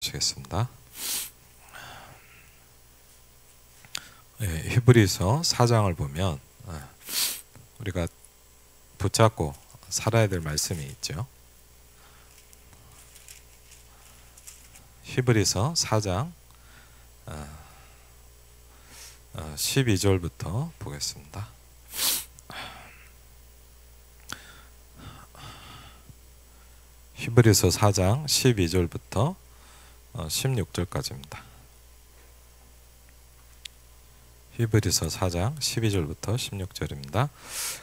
시겠습니다. 히브리서 4장을 보면 우리가 붙잡고 살아야 될 말씀이 있죠. 히브리서 4장 12절부터 보겠습니다. 히브리서 4장 12절부터 16절까지입니다. 히브리서 4장 12절부터 16절입니다.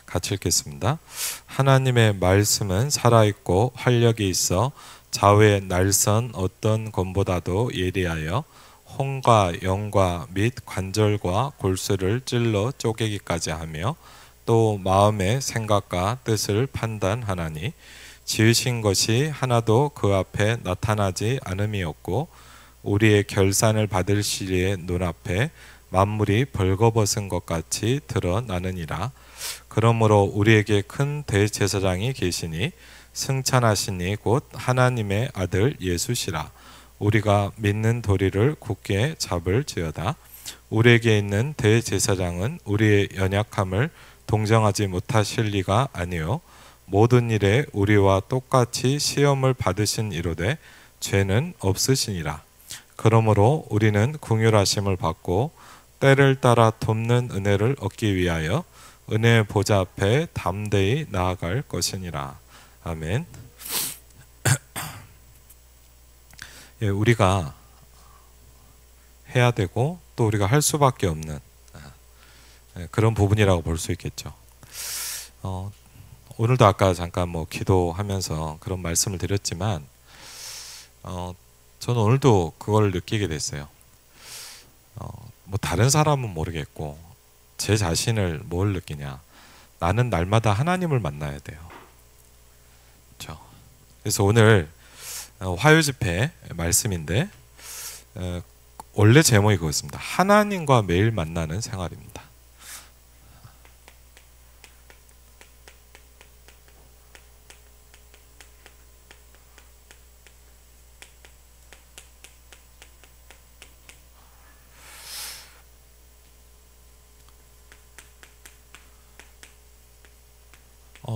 같이 읽겠습니다. 하나님의 말씀은 살아있고 활력이 있어 좌우의 날선 어떤 검보다도 예리하여 혼과 영과 및 관절과 골수를 찔러 쪼개기까지 하며 또 마음의 생각과 뜻을 판단하나니 지으신 것이 하나도 그 앞에 나타나지 않음이 없고 우리의 결산을 받을 시리의 눈앞에 만물이 벌거벗은 것 같이 드러나느니라. 그러므로 우리에게 큰 대제사장이 계시니 승천하시니 곧 하나님의 아들 예수시라. 우리가 믿는 도리를 굳게 잡을지어다. 우리에게 있는 대제사장은 우리의 연약함을 동정하지 못하실 리가 아니요 모든 일에 우리와 똑같이 시험을 받으신 이로되 죄는 없으시니라. 그러므로 우리는 긍휼하심을 받고 때를 따라 돕는 은혜를 얻기 위하여 은혜의 보좌 앞에 담대히 나아갈 것이니라. 아멘. 우리가 해야 되고 또 우리가 할 수밖에 없는 그런 부분이라고 볼 수 있겠죠. 오늘도 아까 잠깐 기도하면서 그런 말씀을 드렸지만 저는 오늘도 그걸 느끼게 됐어요. 다른 사람은 모르겠고 제 자신을 뭘 느끼냐, 나는 날마다 하나님을 만나야 돼요. 그렇죠? 그래서 오늘 화요 집회 말씀인데 원래 제목이 그렇습니다. 하나님과 매일 만나는 생활입니다.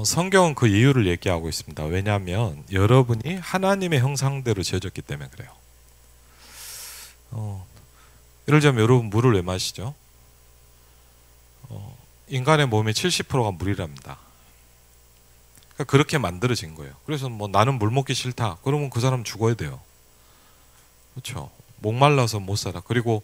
성경은 그 이유를 얘기하고 있습니다. 왜냐하면 여러분이 하나님의 형상대로 지어졌기 때문에 그래요. 예를 들자면 여러분 물을 왜 마시죠? 인간의 몸의 70%가 물이랍니다. 그러니까 그렇게 만들어진 거예요. 그래서 나는 물 먹기 싫다 그러면 그 사람 죽어야 돼요. 그렇죠? 목말라서 못 살아. 그리고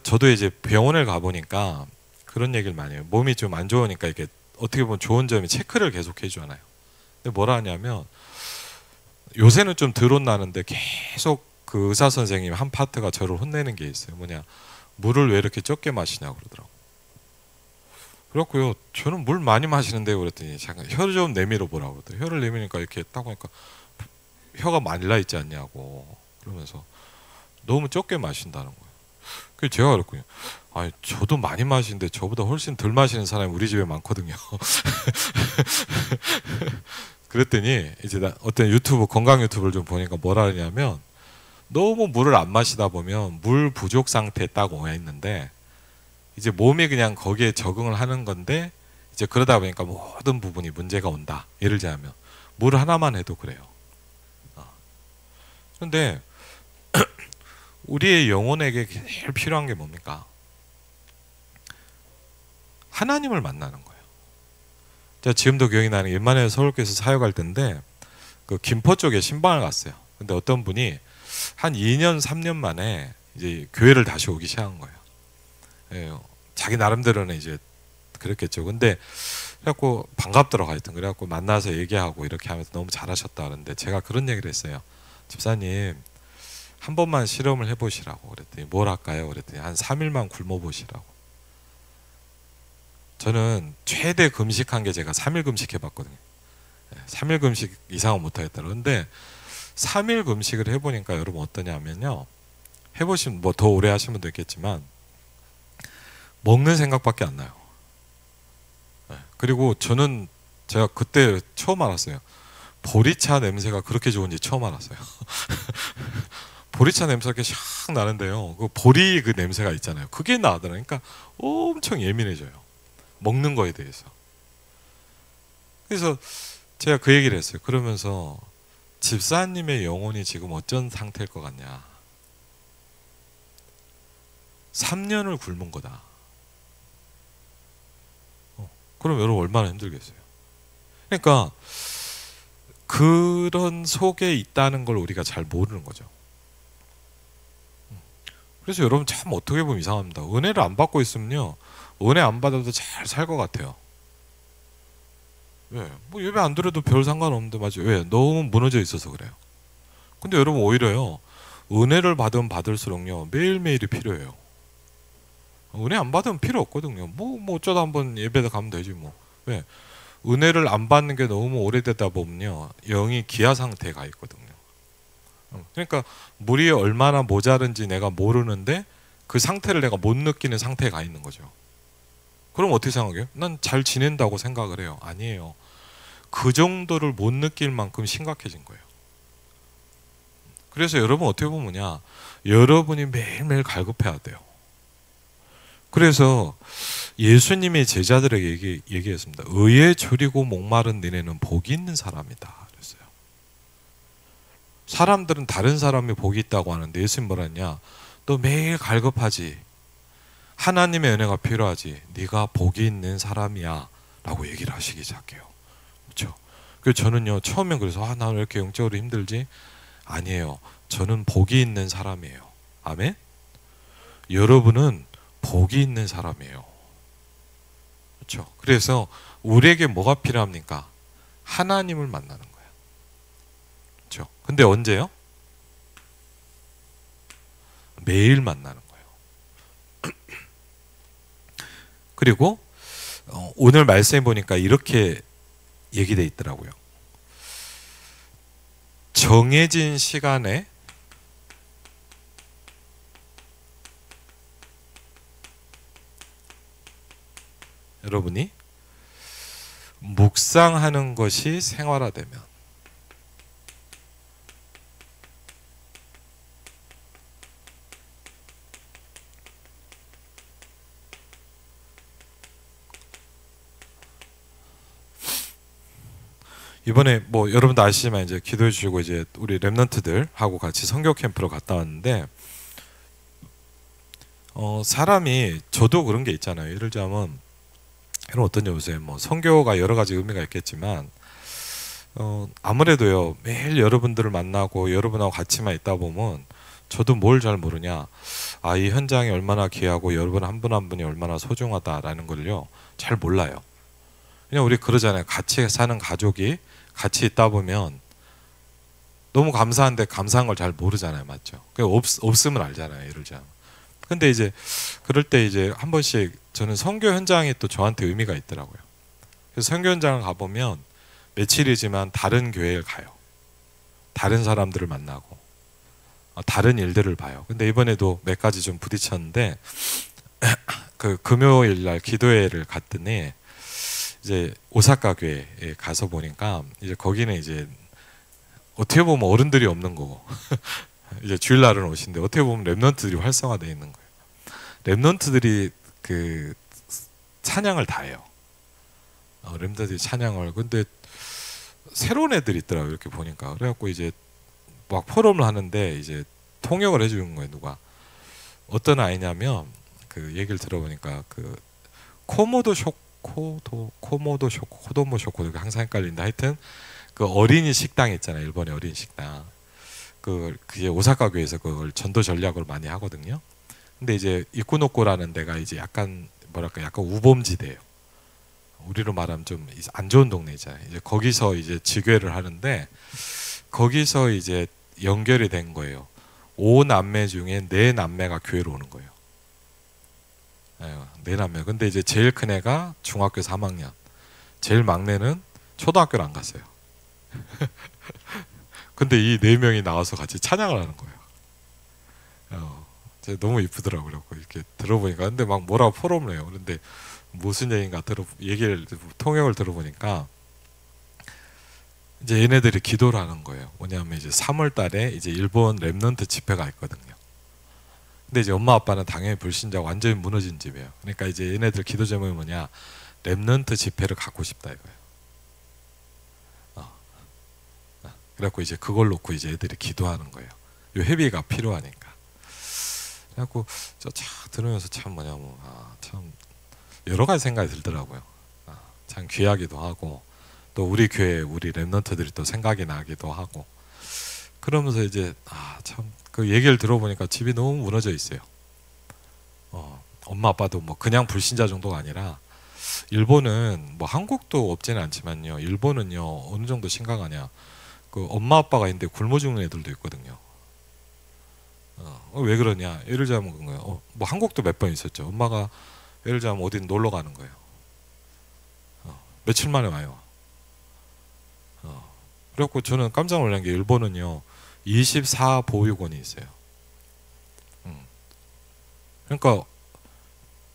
저도 이제 병원에 가보니까 그런 얘기를 많이 해요. 몸이 좀 안 좋으니까 이게 어떻게 보면 좋은 점이 체크를 계속 해주잖아요. 근데 뭐라 하냐면 요새는 좀 덜 혼나는데 계속 그 의사 선생님 한 파트가 저를 혼내는 게 있어요. 뭐냐, 물을 왜 이렇게 적게 마시냐고 그러더라고. 그래갖고요, 저는 물 많이 마시는데 그랬더니 잠깐 혀를 좀 내밀어 보라고 그러더라고요. 혀를 내미니까 이렇게 딱 보니까 혀가 말라 있지 않냐고 그러면서 너무 적게 마신다는 거예요. 그래서 제가 그랬거든요. 아니, 저도 많이 마시는데 저보다 훨씬 덜 마시는 사람이 우리 집에 많거든요. 그랬더니 이제 어떤 유튜브, 건강 유튜브를 좀 보니까 뭐라 하냐면 너무 물을 안 마시다 보면 물 부족 상태에 딱 와 있는데 이제 몸이 그냥 거기에 적응을 하는 건데 이제 그러다 보니까 모든 부분이 문제가 온다. 예를 들자면 물 하나만 해도 그래요. 그런데 우리의 영혼에게 제일 필요한 게 뭡니까? 하나님을 만나는 거예요. 제가 지금도 기억이 나는 게 일만에 서울교회에서 사역할 때인데 그 김포 쪽에 신방을 갔어요. 근데 어떤 분이 한 2년 3년 만에 이제 교회를 다시 오기 시작한 거예요. 예, 자기 나름대로는 이제 그랬겠죠. 근데 그래갖고 반갑더라고 하여튼. 그래갖고 만나서 얘기하고 이렇게 하면서 너무 잘하셨다 그러는데 제가 그런 얘기를 했어요. 집사님 한 번만 실험을 해보시라고 그랬더니 뭘 할까요? 그랬더니 한 3일만 굶어보시라고. 저는 최대 금식한 게 제가 3일 금식 해봤거든요. 3일 금식 이상은 못하겠더라고요. 근데 3일 금식을 해보니까 여러분 어떠냐면요, 해보시면 더 오래 하시면 되겠지만 먹는 생각밖에 안 나요. 그리고 제가 그때 처음 알았어요. 보리차 냄새가 그렇게 좋은지 처음 알았어요. 보리차 냄새가 이렇게 샥 나는데요. 그 보리 그 냄새가 있잖아요. 그게 나더라고요. 그러니까 엄청 예민해져요. 먹는 거에 대해서. 그래서 제가 그 얘기를 했어요. 그러면서 집사님의 영혼이 지금 어쩐 상태일 것 같냐. 3년을 굶은 거다. 그럼 여러분 얼마나 힘들겠어요. 그러니까 그런 속에 있다는 걸 우리가 잘 모르는 거죠. 그래서 여러분 참 어떻게 보면 이상합니다. 은혜를 안 받고 있으면요, 은혜 안 받아도 잘 살 것 같아요. 왜? 뭐 예배 안 드려도 별 상관없는데, 맞아요. 왜? 너무 무너져 있어서 그래요. 근데 여러분 오히려요, 은혜를 받으면 받을수록요, 매일매일이 필요해요. 은혜 안 받으면 필요 없거든요. 뭐 어쩌다 한번 예배도 가면 되지 뭐. 왜? 은혜를 안 받는 게 너무 오래되다 보면요, 영이 기아 상태에 가 있거든요. 그러니까 물이 얼마나 모자른지 내가 모르는데 그 상태를 내가 못 느끼는 상태에 가 있는 거죠. 그럼 어떻게 생각해요? 난 잘 지낸다고 생각을 해요. 아니에요. 그 정도를 못 느낄 만큼 심각해진 거예요. 그래서 여러분 어떻게 보면 여러분이 매일매일 갈급해야 돼요. 그래서 예수님이 제자들에게 얘기했습니다. 의에 줄이고 목마른 너네는 복이 있는 사람이다 그랬어요. 사람들은 다른 사람이 복이 있다고 하는데 예수님 뭐라 했냐? 너 매일 갈급하지. 하나님의 은혜가 필요하지. 네가 복이 있는 사람이야 라고 얘기를 하시기 시작해요. 그렇죠? 그래서 저는요, 처음엔 그래서 나 왜 이렇게 영적으로 힘들지? 아니에요. 저는 복이 있는 사람이에요. 아멘? 여러분은 복이 있는 사람이에요. 그렇죠? 그래서 우리에게 뭐가 필요합니까? 하나님을 만나는 거예요. 그렇죠? 근데 언제요? 매일 만나는 거예요. 그리고 오늘 말씀해 보니까 이렇게 얘기돼 있더라고요. 정해진 시간에 여러분이 묵상하는 것이 생활화되면, 이번에 뭐 여러분도 아시지만 이제 기도해 주시고 이제 우리 랩런트들하고 같이 선교 캠프로 갔다 왔는데, 사람이, 저도 그런 게 있잖아요. 예를 들자면 여러분 어떤지 보세요. 뭐 선교가 여러 가지 의미가 있겠지만 아무래도요, 매일 여러분들을 만나고 여러분하고 같이만 있다 보면 저도 뭘 잘 모르냐, 이 현장이 얼마나 귀하고 여러분 한 분 한 분이 얼마나 소중하다라는 걸요 잘 몰라요. 그냥 우리 그러잖아요. 같이 사는 가족이 같이 있다 보면 너무 감사한데 감사한 걸 잘 모르잖아요. 맞죠? 없으면 알잖아요. 예를 들자면. 근데 이제 그럴 때 이제 한 번씩 저는 선교 현장이 또 저한테 의미가 있더라고요. 그래서 선교 현장을 가보면 며칠이지만 다른 교회를 가요. 다른 사람들을 만나고 다른 일들을 봐요. 근데 이번에도 몇 가지 좀 부딪혔는데 그 금요일 날 기도회를 갔더니 이제 오사카 교회에 가서 보니까 이제 거기는 이제 어떻게 보면 어른들이 없는 거고 이제 주일날은 오신데 어떻게 보면 랩런트들이 활성화되어 있는 거예요. 랩런트들이 그 찬양을 다 해요. 랩런트들이 찬양을. 근데 새로운 애들이 있더라고요. 이렇게 보니까. 그래갖고 이제 막 포럼을 하는데 이제 통역을 해주는 거예요. 누가. 어떤 아이냐면 그 얘기를 들어보니까 그 코모도 쇼코 이렇게 항상 헷갈린다. 하여튼 그 어린이 식당 있잖아요. 일본의 어린이 식당. 그게 오사카 교에서 그걸 전도 전략을 많이 하거든요. 근데 이제 이쿠노코라는 데가 이제 약간 뭐랄까 약간 우범지대예요. 우리로 말하면 좀 안 좋은 동네 있잖아요. 이제 거기서 이제 지교회를 하는데 거기서 이제 연결이 된 거예요. 5남매 중에 4남매가 교회로 오는 거예요. 4남매. 근데 이제 제일 큰 애가 중학교 3학년, 제일 막내는 초등학교를 안 갔어요. 근데 이 4명이 나와서 같이 찬양을 하는 거예요. 너무 이쁘더라고요. 이렇게 들어보니까. 근데 막 뭐라고 포럼을 해요. 그런데 무슨 얘기인가 얘기를 통역을 들어보니까 이제 얘네들이 기도를 하는 거예요. 뭐냐면 이제 3월 달에 이제 일본 랩넌트 집회가 있거든요. 근데 이제 엄마 아빠는 당연히 불신자고 완전히 무너진 집이에요. 그러니까 이제 얘네들 기도 제목이 뭐냐? 랩넌트 집회를 갖고 싶다 이거예요. 그래갖고 이제 그걸 놓고 이제 애들이 기도하는 거예요. 이 회비가 필요하니까. 그래갖고 저 차 들으면서 참 뭐냐면 참 여러 가지 생각이 들더라고요. 참 귀하기도 하고 또 우리 교회 우리 랩런트들이 또 생각이 나기도 하고 그러면서 이제 참 그 얘기를 들어보니까 집이 너무 무너져 있어요. 엄마 아빠도 뭐 그냥 불신자 정도가 아니라 일본은 뭐 한국도 없지는 않지만요. 일본은요 어느 정도 심각하냐? 그 엄마 아빠가 있는데 굶어 죽는 애들도 있거든요. 왜 그러냐? 예를 들자면 그런 거예요. 뭐 한국도 몇 번 있었죠. 엄마가 예를 들자면 어디 놀러 가는 거예요. 며칠 만에 와요. 그래갖고 저는 깜짝 놀란 게 일본은요 24 보육원이 있어요. 그러니까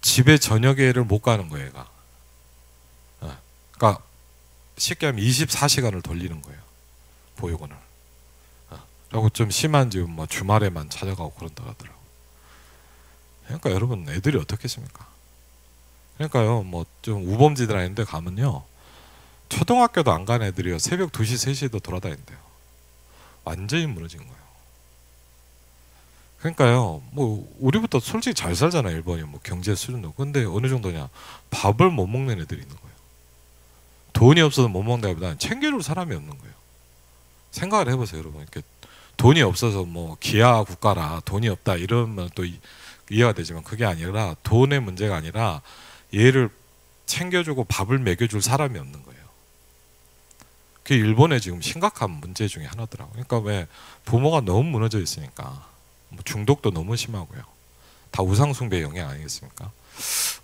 집에 저녁에를 못 가는 거예요, 얘가. 그러니까 쉽게 하면 24시간을 돌리는 거예요, 보육원을. 그리고 좀 심한지 뭐 주말에만 찾아가고 그런다더라고. 그러니까 여러분 애들이 어떻겠습니까? 그러니까요 뭐 좀 우범지들 아닌데 가면요 초등학교도 안 간 애들이요 새벽 2시 3시에도 돌아다닌대요. 완전히 무너진 거예요. 그러니까요 뭐 우리부터 솔직히 잘 살잖아요. 일본이 뭐 경제 수준도. 근데 어느 정도냐, 밥을 못 먹는 애들이 있는 거예요. 돈이 없어서 못 먹는다기보다는 챙겨줄 사람이 없는 거예요. 생각을 해보세요 여러분. 이렇게 돈이 없어서 뭐 기아 국가라 돈이 없다 이러면 또 이해가 되지만 그게 아니라 돈의 문제가 아니라 얘를 챙겨주고 밥을 먹여줄 사람이 없는 거예요. 그게 일본의 지금 심각한 문제 중에 하나더라고요. 그러니까 왜 부모가 너무 무너져 있으니까 뭐 중독도 너무 심하고요. 다 우상숭배의 영향 아니겠습니까?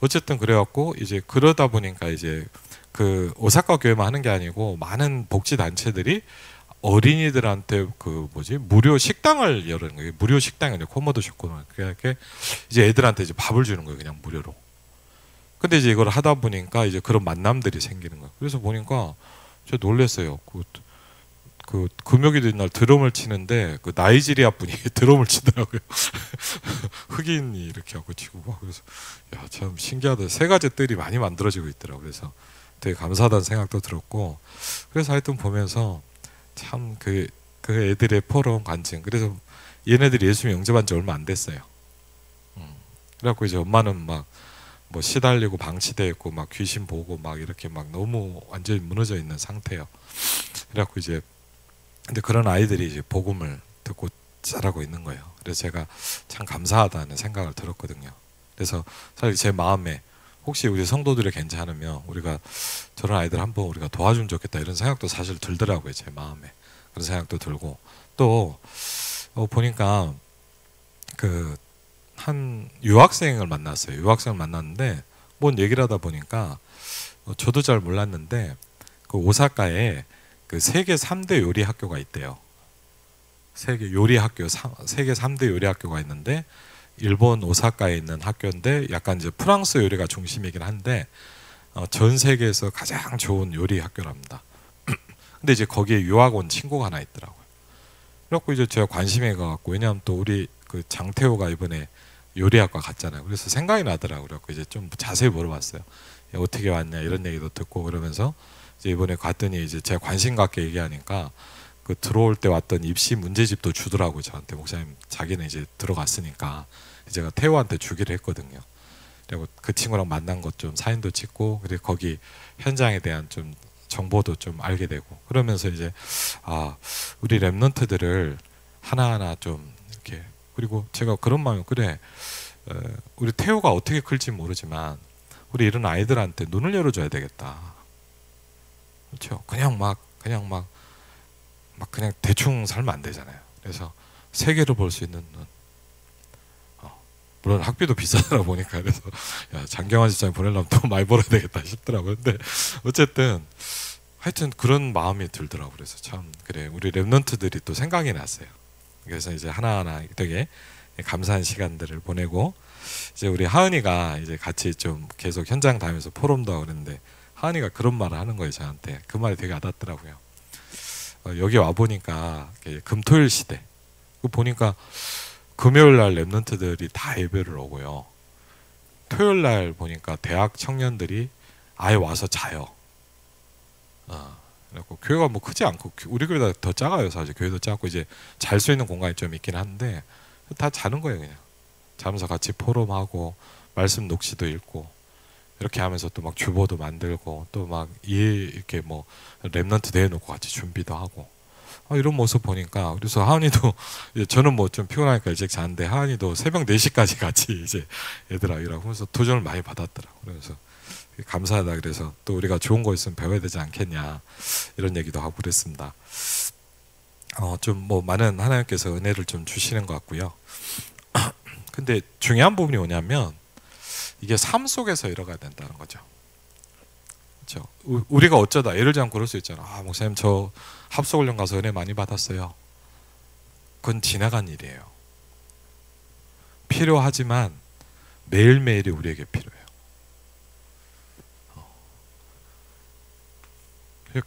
어쨌든 그래갖고 이제 그러다 보니까 이제 그 오사카 교회만 하는 게 아니고 많은 복지 단체들이 어린이들한테 그 뭐지 무료 식당을 여는 거예요. 무료 식당이 아니라 코모도 쇼코노. 그렇게 이제 애들한테 이제 밥을 주는 거예요, 그냥 무료로. 근데 이제 이걸 하다 보니까 이제 그런 만남들이 생기는 거예요. 그래서 보니까 저 놀랐어요. 그 금요일도 날 드럼을 치는데 그 나이지리아 분이 드럼을 치더라고요. 흑인이 이렇게 하고 치고 막. 그래서 야, 참 신기하다. 세 가지 뜰이 많이 만들어지고 있더라고요. 그래서 되게 감사하다는 생각도 들었고, 그래서 하여튼 보면서 참 그 애들의 포럼 관증. 그래서 얘네들이 예수님 영접한 지 얼마 안 됐어요. 그래갖고 이제 엄마는 막 뭐 시달리고 방치돼 있고 막 귀신 보고 막 이렇게 막 너무 완전히 무너져 있는 상태예요. 그래갖고 이제 근데 그런 아이들이 이제 복음을 듣고 자라고 있는 거예요. 그래서 제가 참 감사하다는 생각을 들었거든요. 그래서 사실 제 마음에 혹시 우리 성도들이 괜찮으면 우리가 저런 아이들 한번 우리가 도와주면 좋겠다 이런 생각도 사실 들더라고요. 제 마음에 그런 생각도 들고 또 보니까 그 한 유학생을 만났어요. 유학생을 만났는데 뭔 얘기를 하다 보니까 저도 잘 몰랐는데 그 오사카에 그 세계 3대 요리 학교가 있대요. 세계 요리 학교 세계 3대 요리 학교가 있는데 일본 오사카에 있는 학교인데 약간 이제 프랑스 요리가 중심이긴 한데 전 세계에서 가장 좋은 요리 학교랍니다. 근데 이제 거기에 유학 온 친구가 하나 있더라고요. 그래갖고 이제 제가 관심이 가갖고, 왜냐하면 또 우리 그 장태호가 이번에 요리학과 갔잖아요. 그래서 생각이 나더라고요. 그래갖고 이제 좀 자세히 물어봤어요. 어떻게 왔냐 이런 얘기도 듣고 그러면서 이제 이번에 갔더니 이제 제가 관심 갖게 얘기하니까 그 들어올 때 왔던 입시 문제집도 주더라고요. 저한테. 목사님 자기는 이제 들어갔으니까 제가 태호한테 주기로 했거든요. 그리고 그 친구랑 만난 것 좀 사진도 찍고, 그리고 거기 현장에 대한 좀 정보도 좀 알게 되고, 그러면서 이제 우리 랩런트들을 하나하나 좀 이렇게, 그리고 제가 그런 마음이, 그래 우리 태호가 어떻게 클지 모르지만 우리 이런 아이들한테 눈을 열어줘야 되겠다. 그렇죠? 그냥 막 그냥 대충 살면 안 되잖아요. 그래서 세계를 볼 수 있는 눈. 물론 학비도 비싸다 보니까 그래서 야, 장경환 집사님 보내려면 더 많이 벌어야 되겠다 싶더라고요. 근데 어쨌든 하여튼 그런 마음이 들더라고요. 그래서 참 그래, 우리 랩런트들이 또 생각이 났어요. 그래서 이제 하나하나 되게 감사한 시간들을 보내고, 이제 우리 하은이가 이제 같이 좀 계속 현장 다니면서 포럼도 하고 그랬는데 하은이가 그런 말을 하는 거예요. 저한테 그 말이 되게 와닿더라고요. 여기 와 보니까 금토일 시대 그 보니까 금요일 날 랩런트들이 다 예배를 오고요. 토요일 날 보니까 대학 청년들이 아예 와서 자요. 그래갖고 교회가 뭐 크지 않고 우리 교회보다 더 작아요. 사실 교회도 작고 이제 잘 수 있는 공간이 좀 있긴 한데 다 자는 거예요. 그냥 자면서 같이 포럼하고 말씀 녹취도 읽고 이렇게 하면서 또 막 주보도 만들고 또 막 이렇게 뭐 랩런트 대회 놓고 같이 준비도 하고 이런 모습 보니까 그래서 하은이도 저는 뭐 좀 피곤하니까 일찍 자는데 하은이도 새벽 4시까지 같이 이제 얘들아 이라고 하면서 도전을 많이 받았더라고. 그래서 감사하다. 그래서 또 우리가 좋은 거 있으면 배워야 되지 않겠냐 이런 얘기도 하고 그랬습니다. 좀 뭐 많은 하나님께서 은혜를 좀 주시는 것 같고요. 근데 중요한 부분이 뭐냐면 이게 삶 속에서 이뤄가야 된다는 거죠. 그렇죠? 우리가 어쩌다 예를 들면 그럴 수 있잖아. 목사님 저 합석훈련 가서 은혜 많이 받았어요. 그건 지나간 일이에요. 필요하지만 매일매일이 우리에게 필요해요.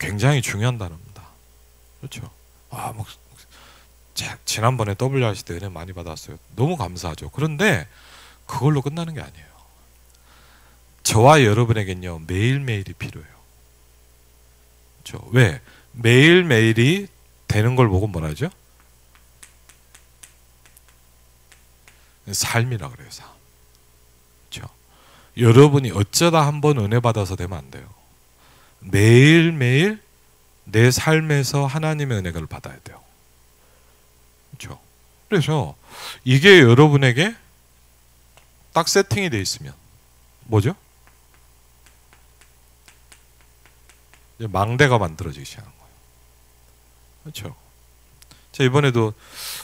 굉장히 중요한 단어입니다. 그렇죠? 지난번에 WRC 때 은혜 많이 받았어요. 너무 감사하죠. 그런데 그걸로 끝나는 게 아니에요. 저와 여러분에겐요 매일매일이 필요해요. 그렇죠? 왜? 매일매일이 되는 걸 보고 뭐라 하죠? 삶이라 그래요. 삶. 그렇죠? 여러분이 어쩌다 한번 은혜 받아서 되면 안 돼요. 매일매일 내 삶에서 하나님의 은혜를 받아야 돼요. 그렇죠? 그래서 이게 여러분에게 딱 세팅이 돼 있으면 뭐죠? 이제 망대가 만들어지기 시작하는 거예요. 그렇죠? 제가 이번에도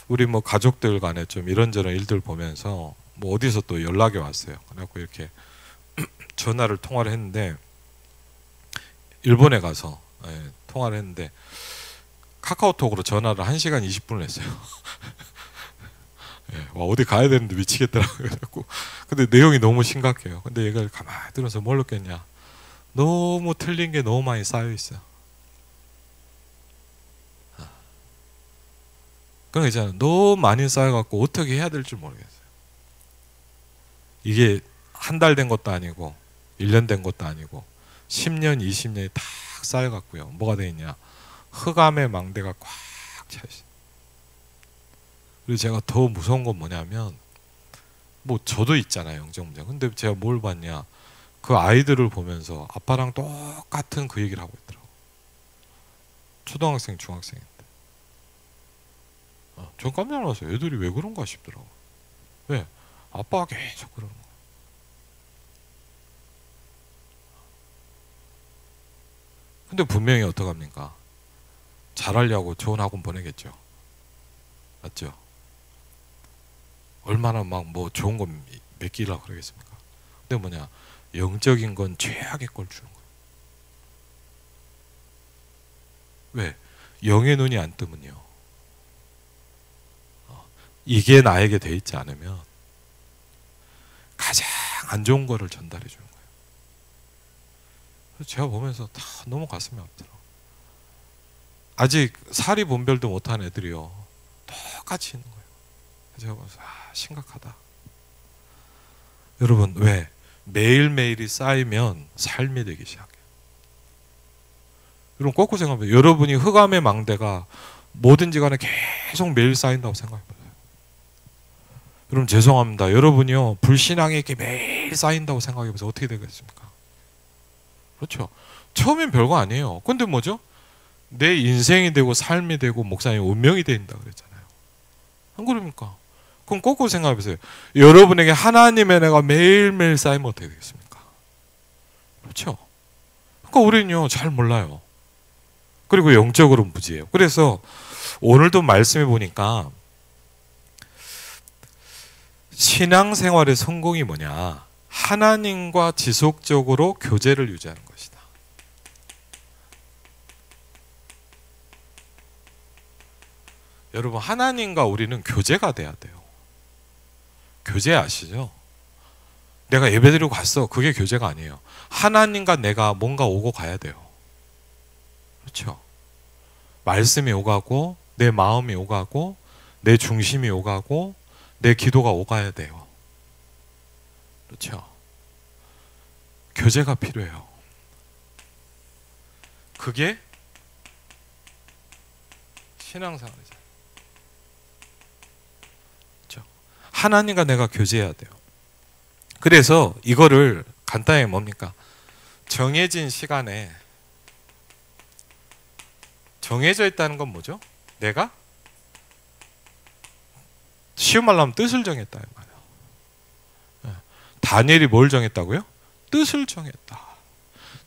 우리 뭐 가족들 간에 좀 이런저런 일들 보면서 뭐 어디서 또 연락이 왔어요. 그래갖고 이렇게 통화를 했는데 일본에 가서 통화를 했는데 카카오톡으로 전화를 1시간 20분을 했어요. 와, 어디 가야 되는데 미치겠더라고요. 근데 내용이 너무 심각해요. 근데 얘가 가만히 들어서 뭘 느꼈냐? 너무 틀린 게 너무 많이 쌓여 있어요. 그런 거 있잖아요. 너무 많이 쌓여갖고 어떻게 해야 될지 모르겠어요. 이게 한 달 된 것도 아니고 1년 된 것도 아니고 10년, 20년이 다 쌓여갖고요. 뭐가 돼 있냐? 흑암의 망대가 꽉 차 있어요. 그리고 제가 더 무서운 건 뭐냐면 뭐 저도 있잖아요. 영적 문제. 근데 제가 뭘 봤냐? 그 아이들을 보면서 아빠랑 똑같은 그 얘기를 하고 있더라고. 초등학생, 중학생인데. 전 깜짝 놀랐어요. 애들이 왜 그런가 싶더라고. 왜? 아빠가 계속 그러는 거야. 근데 분명히 어떡합니까? 잘하려고 좋은 학원 보내겠죠. 맞죠? 얼마나 막 뭐 좋은 거 맡기려고 그러겠습니까? 근데 뭐냐? 영적인 건 최악의 걸 주는 거예요. 왜? 영의 눈이 안 뜨면요. 이게 나에게 돼 있지 않으면 가장 안 좋은 거를 전달해 주는 거예요. 그래서 제가 보면서 다 너무 가슴이 아프더라고요. 아직 사리 분별도 못한 애들이요. 똑같이 있는 거예요. 제가 보면서 심각하다. 여러분 왜? 매일매일이 쌓이면 삶이 되기 시작해요. 여러분 거꾸로 생각해보세요. 여러분이 흑암의 망대가 뭐든지 간에 계속 매일 쌓인다고 생각해보세요. 여러분 죄송합니다. 여러분이요 불신앙에 이렇게 매일 쌓인다고 생각해보세요. 어떻게 되겠습니까? 그렇죠. 처음엔 별거 아니에요. 근데 뭐죠? 내 인생이 되고 삶이 되고 목사님 운명이 된다 그랬잖아요. 안 그럽니까? 그럼 거꾸로 생각해보세요. 여러분에게 하나님의 은혜가 매일매일 쌓이면 어떻게 되겠습니까? 그렇죠. 그러니까 우리는요 잘 몰라요. 그리고 영적으로 무지해요. 그래서 오늘도 말씀해 보니까 신앙생활의 성공이 뭐냐? 하나님과 지속적으로 교제를 유지하는 것이다. 여러분 하나님과 우리는 교제가 돼야 돼요. 교제 아시죠? 내가 예배드리고 갔어. 그게 교제가 아니에요. 하나님과 내가 뭔가 오고 가야 돼요. 그렇죠? 말씀이 오가고 내 마음이 오가고 내 중심이 오가고 내 기도가 오가야 돼요. 그렇죠? 교제가 필요해요. 그게 신앙생활이잖아요. 그렇죠? 하나님과 내가 교제해야 돼요. 그래서 이거를 간단히 뭡니까? 정해진 시간에 정해져 있다는 건 뭐죠? 내가 쉬운 말로 하면 뜻을 정했다 이 말이에요. 다니엘이 뭘 정했다고요? 뜻을 정했다.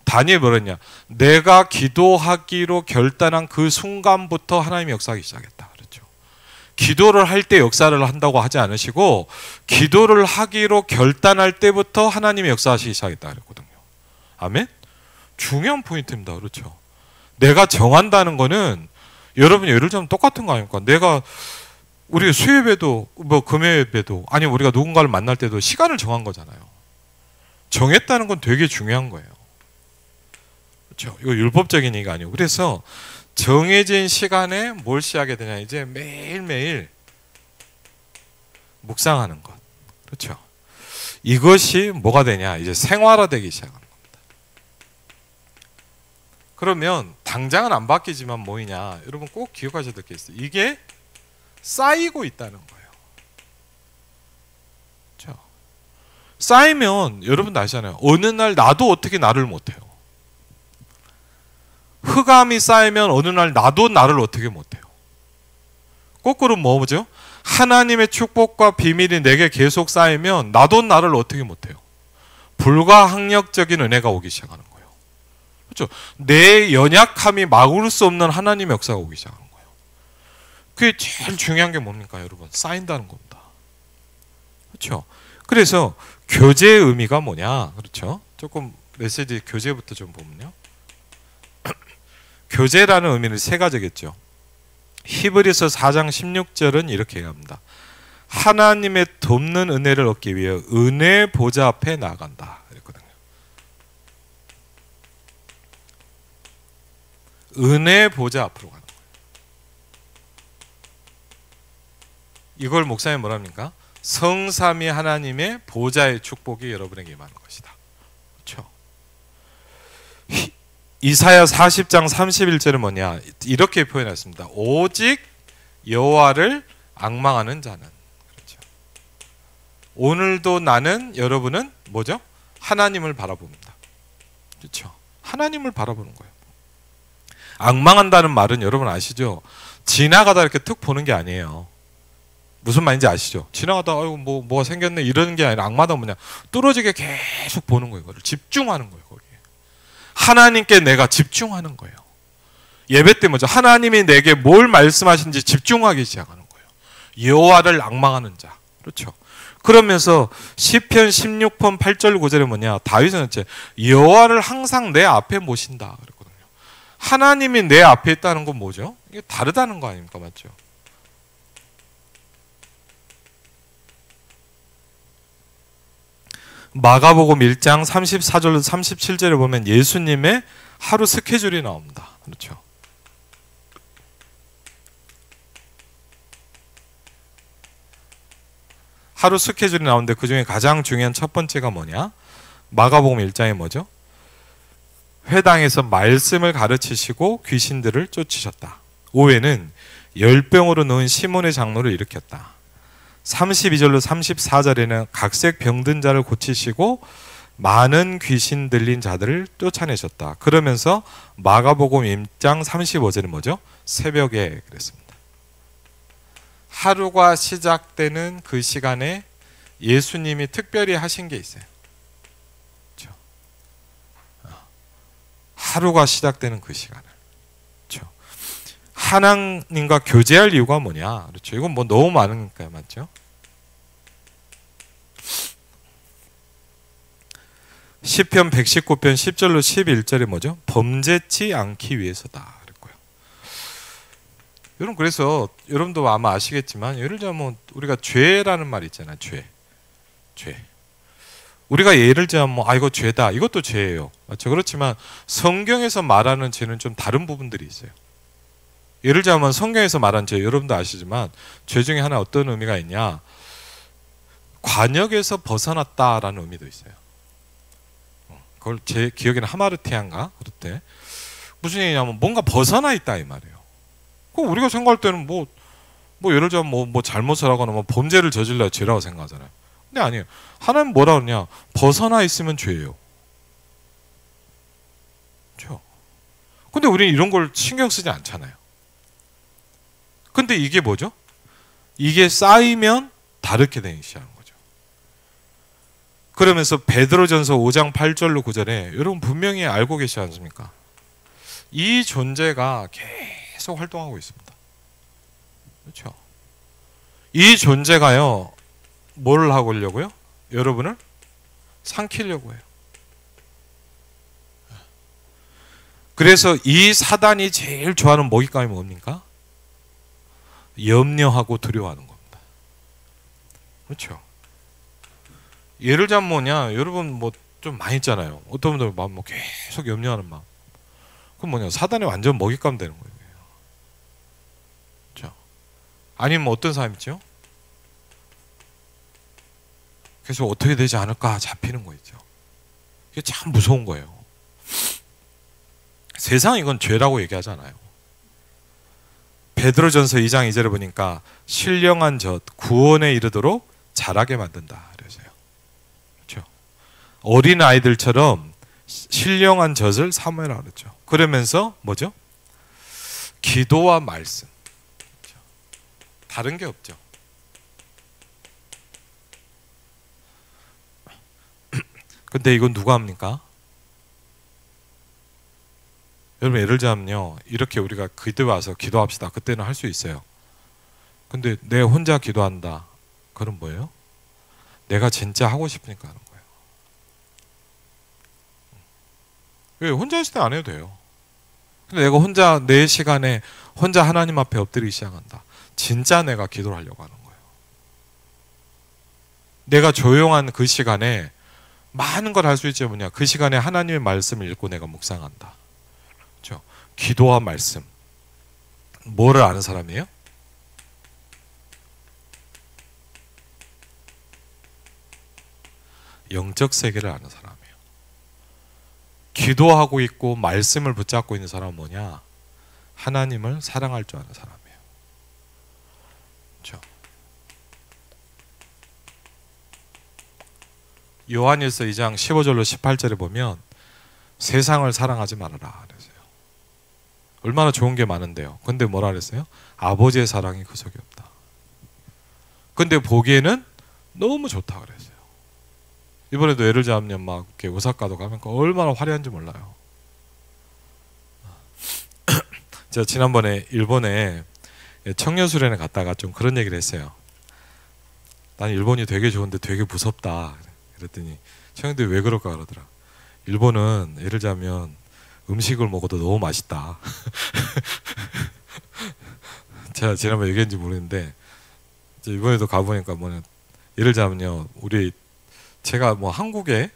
다니엘이 뭐랬냐? 내가 기도하기로 결단한 그 순간부터 하나님이 역사하기 시작했다. 그렇죠? 기도를 할 때 역사를 한다고 하지 않으시고 기도를 하기로 결단할 때부터 하나님이 역사하시기 시작했다 그랬거든요. 아멘? 중요한 포인트입니다. 그렇죠? 내가 정한다는 거는 여러분 예를 들면 똑같은 거 아닙니까? 내가 우리가 수요예배도 뭐 금요예배도 아니 우리가 누군가를 만날 때도 시간을 정한 거잖아요. 정했다는 건 되게 중요한 거예요. 그렇죠? 이거 율법적인 얘기가 아니고 그래서 정해진 시간에 뭘 시작하게 되냐 이제 매일매일 묵상하는 것. 그렇죠? 이것이 뭐가 되냐 이제 생활화되기 시작합니다. 그러면 당장은 안 바뀌지만 뭐이냐 여러분 꼭 기억하셔야 될 게 있어요. 이게 쌓이고 있다는 거예요. 그렇죠? 쌓이면 여러분도 아시잖아요. 어느 날 나도 어떻게 나를 못해요. 흑암이 쌓이면 어느 날 나도 나를 어떻게 못해요. 거꾸로 뭐죠? 하나님의 축복과 비밀이 내게 계속 쌓이면 나도 나를 어떻게 못해요. 불가항력적인 은혜가 오기 시작하는 거예요. 그렇죠? 내 연약함이 막을 수 없는 하나님의 역사가 오기 시작하는 거예요. 그게 제일 중요한 게 뭡니까 여러분? 쌓인다는 겁니다. 그렇죠? 그래서 교제의 의미가 뭐냐? 그렇죠? 조금 메시지 교제부터 좀 보면요. 교제라는 의미는 세 가지겠죠. 히브리서 4장 16절은 이렇게 얘기합니다. 하나님의 돕는 은혜를 얻기 위해 은혜 보좌 앞에 나아간다. 은혜 보좌 앞으로 가는 거예요. 이걸 목사님 뭐랍니까? 성삼위 하나님의 보좌의 축복이 여러분에게 임하는 것이다. 그렇죠? 이사야 40장 31절은 뭐냐? 이렇게 표현했습니다. 오직 여호와를 앙망하는 자는. 그렇죠? 오늘도 나는 여러분은 뭐죠? 하나님을 바라봅니다. 그렇죠? 하나님을 바라보는 거예요. 앙망한다는 말은 여러분 아시죠? 지나가다 이렇게 툭 보는 게 아니에요. 무슨 말인지 아시죠? 지나가다 아이고 뭐가 생겼네 이러는 게 아니라 앙망하다 뭐냐? 뚫어지게 계속 보는 거예요. 이거를 집중하는 거예요. 거기에 하나님께 내가 집중하는 거예요. 예배 때 뭐죠? 하나님이 내게 뭘 말씀하신지 집중하기 시작하는 거예요. 여호와를 앙망하는 자. 그렇죠? 그러면서 시편 16편 8절 9절에 뭐냐? 다윗은 이제 여호와를 항상 내 앞에 모신다. 하나님이 내 앞에 있다는 건 뭐죠? 이게 다르다는 거 아닙니까? 맞죠? 마가복음 1장 34절로 37절에 보면 예수님의 하루 스케줄이 나옵니다. 그렇죠? 하루 스케줄이 나오는데 그중에 가장 중요한 첫 번째가 뭐냐? 마가복음 1장에 뭐죠? 회당에서 말씀을 가르치시고 귀신들을 쫓으셨다. 오후에는 열병으로 누운 시몬의 장로를 일으켰다. 32절로 34절에는 각색 병든 자를 고치시고 많은 귀신 들린 자들을 쫓아내셨다. 그러면서 마가복음 1장 35절은 뭐죠? 새벽에 그랬습니다. 하루가 시작되는 그 시간에 예수님이 특별히 하신 게 있어요. 하루가 시작되는 그 시간을. 그렇죠? 하나님과 교제할 이유가 뭐냐? 그렇죠? 이건 뭐 너무 많으니까요. 맞죠? 시편 119편 10절로 11절에 뭐죠? 범죄치 않기 위해서다. 그랬고요. 여러분 그래서 여러분도 아마 아시겠지만 예를 들면 우리가 죄라는 말 있잖아요. 죄. 우리가 예를 들면 뭐 이거 죄다. 이것도 죄예요. 맞죠? 그렇지만 성경에서 말하는 죄는 좀 다른 부분들이 있어요. 예를 들자면 성경에서 말한 죄, 여러분도 아시지만 죄 중에 하나 어떤 의미가 있냐? 관역에서 벗어났다라는 의미도 있어요. 그걸 제 기억에는 하마르티아인가 그럴 때 무슨 얘기냐면 뭔가 벗어나 있다 이 말이에요. 그럼 우리가 생각할 때는 뭐 예를 들자면 뭐 잘못을 하거나 뭐 범죄를 저질러야 죄라고 생각하잖아요. 근데 아니에요. 하나님 뭐라 그러냐? 벗어나 있으면 죄예요. 그렇죠? 근데 우리는 이런 걸 신경 쓰지 않잖아요. 근데 이게 뭐죠? 이게 쌓이면 다르게 되기 시작하는 거죠. 그러면서 베드로전서 5장 8절로 9절에 여러분 분명히 알고 계시지 않습니까? 이 존재가 계속 활동하고 있습니다. 그렇죠? 이 존재가요, 뭘 하고 오려고요? 여러분을 삼키려고 해요. 그래서 이 사단이 제일 좋아하는 먹잇감이 뭡니까? 염려하고 두려워하는 겁니다. 그렇죠? 예를 들자면 뭐냐, 여러분 뭐 좀 많이 있잖아요. 어떤 분들 마음 뭐 계속 염려하는 마음. 그럼 뭐냐, 사단이 완전 먹잇감 되는 거예요. 그렇죠? 아니면 어떤 사람 있죠? 계속 어떻게 되지 않을까 잡히는 거 있죠. 이게 참 무서운 거예요. 세상 이건 죄라고 얘기하잖아요. 베드로전서 2장 2절에 보니까 신령한 젖 구원에 이르도록 자라게 만든다 그래서요. 그렇죠? 어린 아이들처럼 신령한 젖을 삼으라 그랬죠. 그러면서 뭐죠? 기도와 말씀. 그렇죠? 다른 게 없죠. 근데 이건 누가 합니까? 여러분 예를 들자면요, 이렇게 우리가 기도에 와서 기도합시다. 그때는 할 수 있어요. 근데 내 혼자 기도한다. 그건 뭐예요? 내가 진짜 하고 싶으니까 하는 거예요. 왜? 혼자 있을 때 안 해도 돼요. 근데 내가 혼자 내 시간에 혼자 하나님 앞에 엎드리기 시작한다. 진짜 내가 기도를 하려고 하는 거예요. 내가 조용한 그 시간에 많은 걸 할 수 있지 뭐냐. 그 시간에 하나님의 말씀을 읽고 내가 묵상한다. 그렇죠? 기도와 말씀. 뭐를 아는 사람이에요? 영적 세계를 아는 사람이에요. 기도하고 있고 말씀을 붙잡고 있는 사람은 뭐냐? 하나님을 사랑할 줄 아는 사람이에요. 그렇죠? 요한일서 2장 15절로 18절에 보면 세상을 사랑하지 말아라 그랬어요. 얼마나 좋은 게 많은데요. 근데 뭐라 그랬어요? 아버지의 사랑이 그 속에 없다. 근데 보기에는 너무 좋다 그랬어요. 이번에도 예를 들자면 막 이렇게 오사카도 가면 얼마나 화려한지 몰라요. 제가 지난번에 일본에 청년 수련회 갔다가 좀 그런 얘기를 했어요. 난 일본이 되게 좋은데 되게 무섭다. 그랬더니 청년들이 왜 그럴까 그러더라. 일본은 예를 들자면 음식을 먹어도 너무 맛있다. 제가 지난번에 얘기했는지 모르겠는데 이번에도 가보니까 뭐냐, 예를 들자면요, 제가 뭐 한국에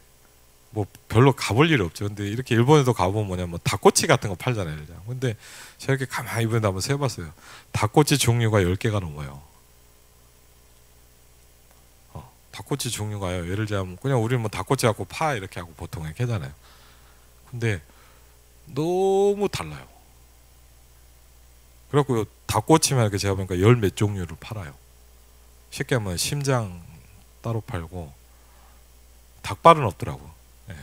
뭐 별로 가볼 일이 없죠. 근데 이렇게 일본에도 가보면 뭐냐, 뭐 닭꼬치 같은 거 팔잖아요. 근데 제가 이렇게 가만히 이번에 한번 세봤어요. 닭꼬치 종류가 10개가 넘어요. 닭꼬치 종류가요. 예를 들자면 그냥 우리는 뭐 닭꼬치 갖고 파 이렇게 하고 보통 이렇게 하잖아요. 근데 너무 달라요. 그래갖고 닭꼬치만 이렇게 제가 보니까 10몇 종류를 팔아요. 쉽게 하면 심장 따로 팔고 닭발은 없더라고. 예.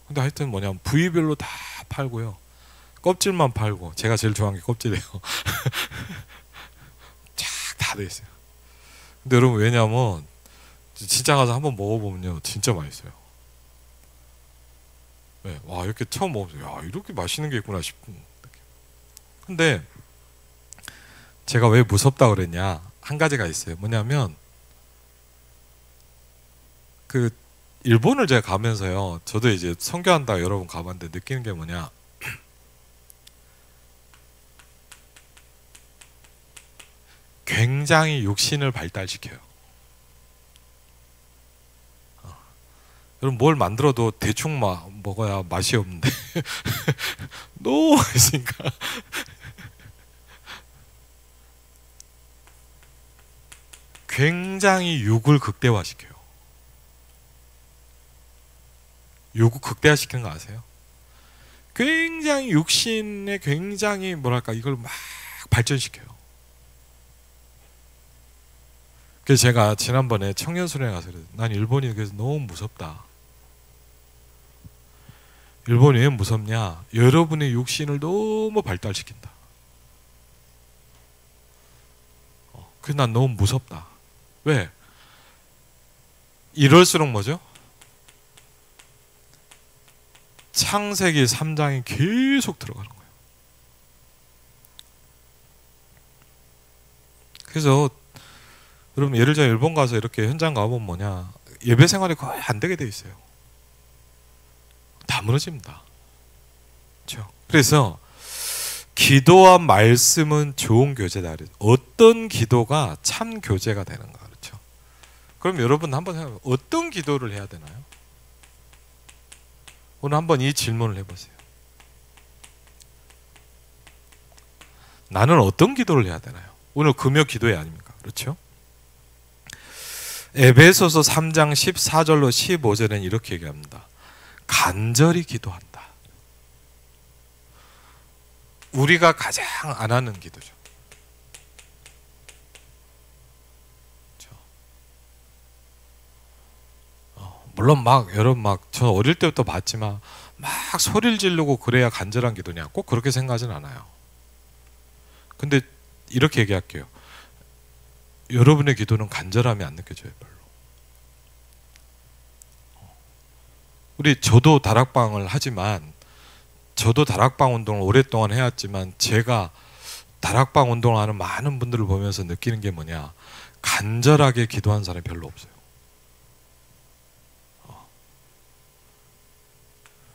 근데 하여튼 뭐냐면 부위별로 다 팔고요. 껍질만 팔고, 제가 제일 좋아하는 게 껍질이에요. 쫙 다 돼 있어요. 근데 여러분 왜냐면 진짜 가서 한번 먹어보면요 진짜 맛있어요. 네, 와 이렇게 처음 먹으면서 야 이렇게 맛있는 게 있구나 싶은. 근데 제가 왜 무섭다 그랬냐, 한 가지가 있어요. 뭐냐면 그 일본을 제가 가면서요, 저도 이제 선교한다 여러 번 가봤는데 느끼는 게 뭐냐, 굉장히 육신을 발달시켜요. 여러분 뭘 만들어도 대충 먹어야 맛이 없는데 너무 맛있으니까 굉장히 육을 극대화시켜요. 육을 극대화시키는 거 아세요? 굉장히 육신에 굉장히 뭐랄까 이걸 막 발전시켜요. 그래서 제가 지난번에 청년수련회 가서 그래요. 난 일본이 그래서 너무 무섭다. 일본이 왜 무섭냐? 여러분의 육신을 너무 발달시킨다. 그래서 난 너무 무섭다. 왜? 이럴수록 뭐죠? 창세기 3장이 계속 들어가는 거예요. 그래서 여러분 예를 들어 일본 가서 이렇게 현장 가보면 뭐냐, 예배 생활이 거의 안 되게 돼 있어요. 다 무너집니다. 그렇죠? 그래서 기도와 말씀은 좋은 교제다. 어떤 기도가 참 교제가 되는가, 그렇죠? 그럼 여러분 한번 생각해 보세요. 어떤 기도를 해야 되나요? 오늘 한번 이 질문을 해보세요. 나는 어떤 기도를 해야 되나요? 오늘 금요 기도회 아닙니까? 그렇죠? 에베소서 3장 14절로 15절에는 이렇게 얘기합니다. 간절히 기도한다. 우리가 가장 안 하는 기도죠. 그렇죠? 물론 막 여러분 막 저 어릴 때부터 봤지만 막 소리를 지르고 그래야 간절한 기도냐? 꼭 그렇게 생각하진 않아요. 근데 이렇게 얘기할게요. 여러분의 기도는 간절함이 안 느껴져요, 별로. 저도 다락방을 하지만, 저도 다락방 운동을 오랫동안 해왔지만, 제가 다락방 운동을 하는 많은 분들을 보면서 느끼는 게 뭐냐, 간절하게 기도하는 사람이 별로 없어요.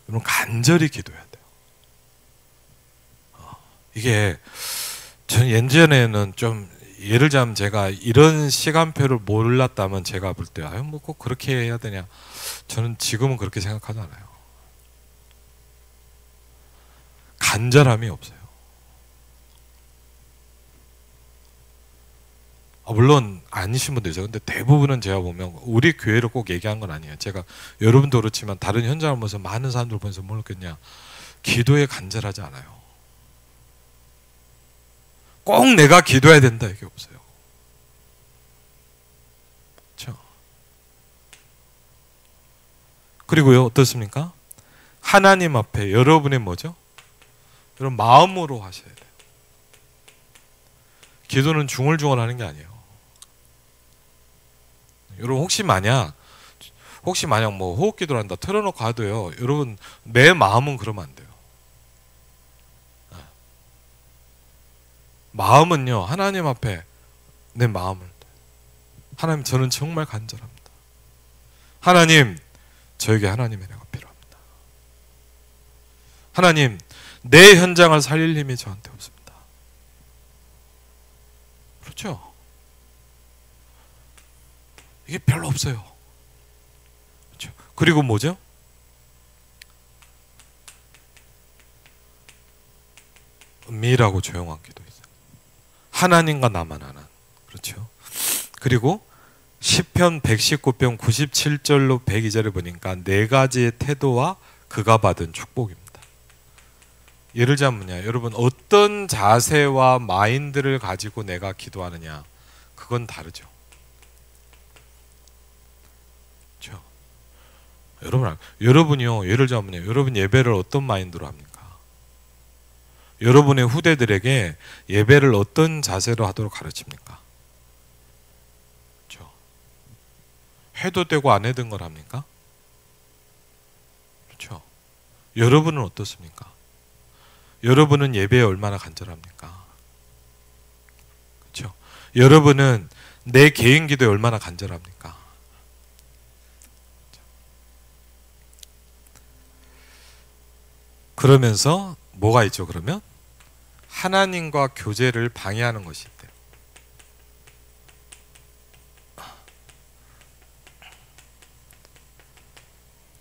여러분 간절히 기도해야 돼요. 이게 전 예전에는 좀 예를 들자면 제가 이런 시간표를 몰랐다면 제가 볼 때 아유 뭐 꼭 그렇게 해야 되냐, 저는 지금은 그렇게 생각하지 않아요. 간절함이 없어요. 물론 아니신 분도 있어요. 근데 대부분은 제가 보면 우리 교회를 꼭 얘기한 건 아니에요. 제가 여러분도 그렇지만 다른 현장을 보면서 많은 사람들 보면서 뭘 느꼈냐, 기도에 간절하지 않아요. 꼭 내가 기도해야 된다 이게 없어요. 그렇죠? 그리고요 어떻습니까? 하나님 앞에 여러분의 뭐죠? 여러분 마음으로 하셔야 돼요. 기도는 중얼중얼 하는 게 아니에요. 여러분 혹시 만약 뭐 호흡기도를 한다 틀어놓고 하도요, 여러분 내 마음은 그러면 안 돼요. 마음은요 하나님 앞에 내 마음을, 하나님 저는 정말 간절합니다. 하나님 저에게 하나님의 은혜가 필요합니다. 하나님 내 현장을 살릴 힘이 저한테 없습니다. 그렇죠? 이게 별로 없어요. 그렇죠? 그리고 뭐죠? 은밀하고 조용한 기도 있어요. 하나님과 나만 아는. 그렇죠? 그리고 시편 119편 97절로 102절에 보니까 네 가지의 태도와 그가 받은 축복입니다. 예를 들자면요, 여러분 어떤 자세와 마인드를 가지고 내가 기도하느냐, 그건 다르죠. 그렇죠? 여러분이요 예를 들자면요, 여러분 예배를 어떤 마인드로 합니까? 여러분의 후대들에게 예배를 어떤 자세로 하도록 가르칩니까? 그렇죠? 해도 되고 안 해도 되는 걸 합니까? 그렇죠? 여러분은 어떻습니까? 여러분은 예배에 얼마나 간절합니까? 그렇죠? 여러분은 내 개인 기도에 얼마나 간절합니까? 그러면서 뭐가 있죠? 그러면 하나님과 교제를 방해하는 것이 있대요.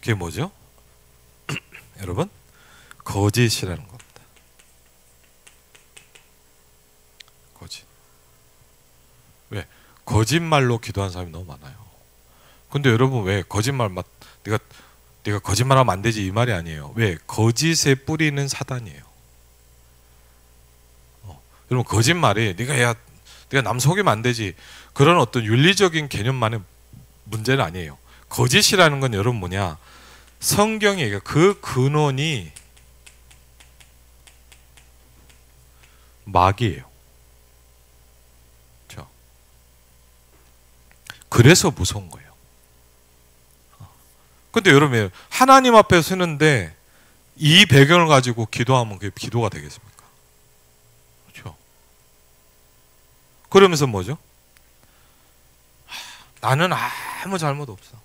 그게 뭐죠? 여러분 거짓이라는 겁니다. 거짓. 왜? 거짓말로 기도하는 사람이 너무 많아요. 근데 여러분 왜 거짓말 네가 거짓말하면 안 되지 이 말이 아니에요. 왜? 거짓의 뿌리는 사단이에요. 여러분 거짓말이 네가 남 속이면 안 되지 그런 어떤 윤리적인 개념만의 문제는 아니에요. 거짓이라는 건 여러분 뭐냐? 성경이 그 근원이 마귀예요. 그렇죠? 그래서 무서운 거예요. 근데 여러분 하나님 앞에 서는데 이 배경을 가지고 기도하면 그게 기도가 되겠습니까? 그렇죠? 그러면서 뭐죠? 나는 아무 잘못 없어.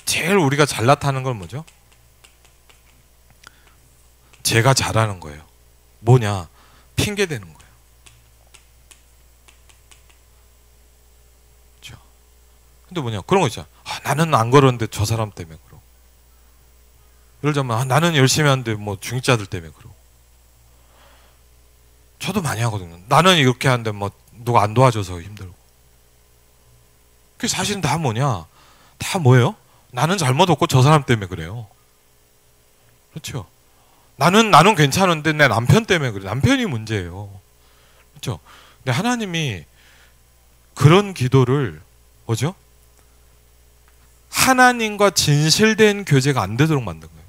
제일 우리가 잘 나타나는 건 뭐죠? 제가 잘하는 거예요. 뭐냐? 핑계 대는 거예요. 그렇죠? 근데 뭐냐? 그런 거 있잖아. 나는 안 걸었는데 저 사람 때문에 그러고. 예를 들자면 나는 열심히 하는데 뭐 중직자들 때문에 그러고. 저도 많이 하거든요. 나는 이렇게 하는데 뭐 누가 안 도와줘서 힘들고. 그게 사실은 다 뭐냐? 다 뭐예요? 나는 잘못 없고 저 사람 때문에 그래요. 그렇죠? 나는 괜찮은데 내 남편 때문에 그래. 남편이 문제예요. 그렇죠? 근데 하나님이 그런 기도를 뭐죠? 하나님과 진실된 교제가 안 되도록 만든 거예요.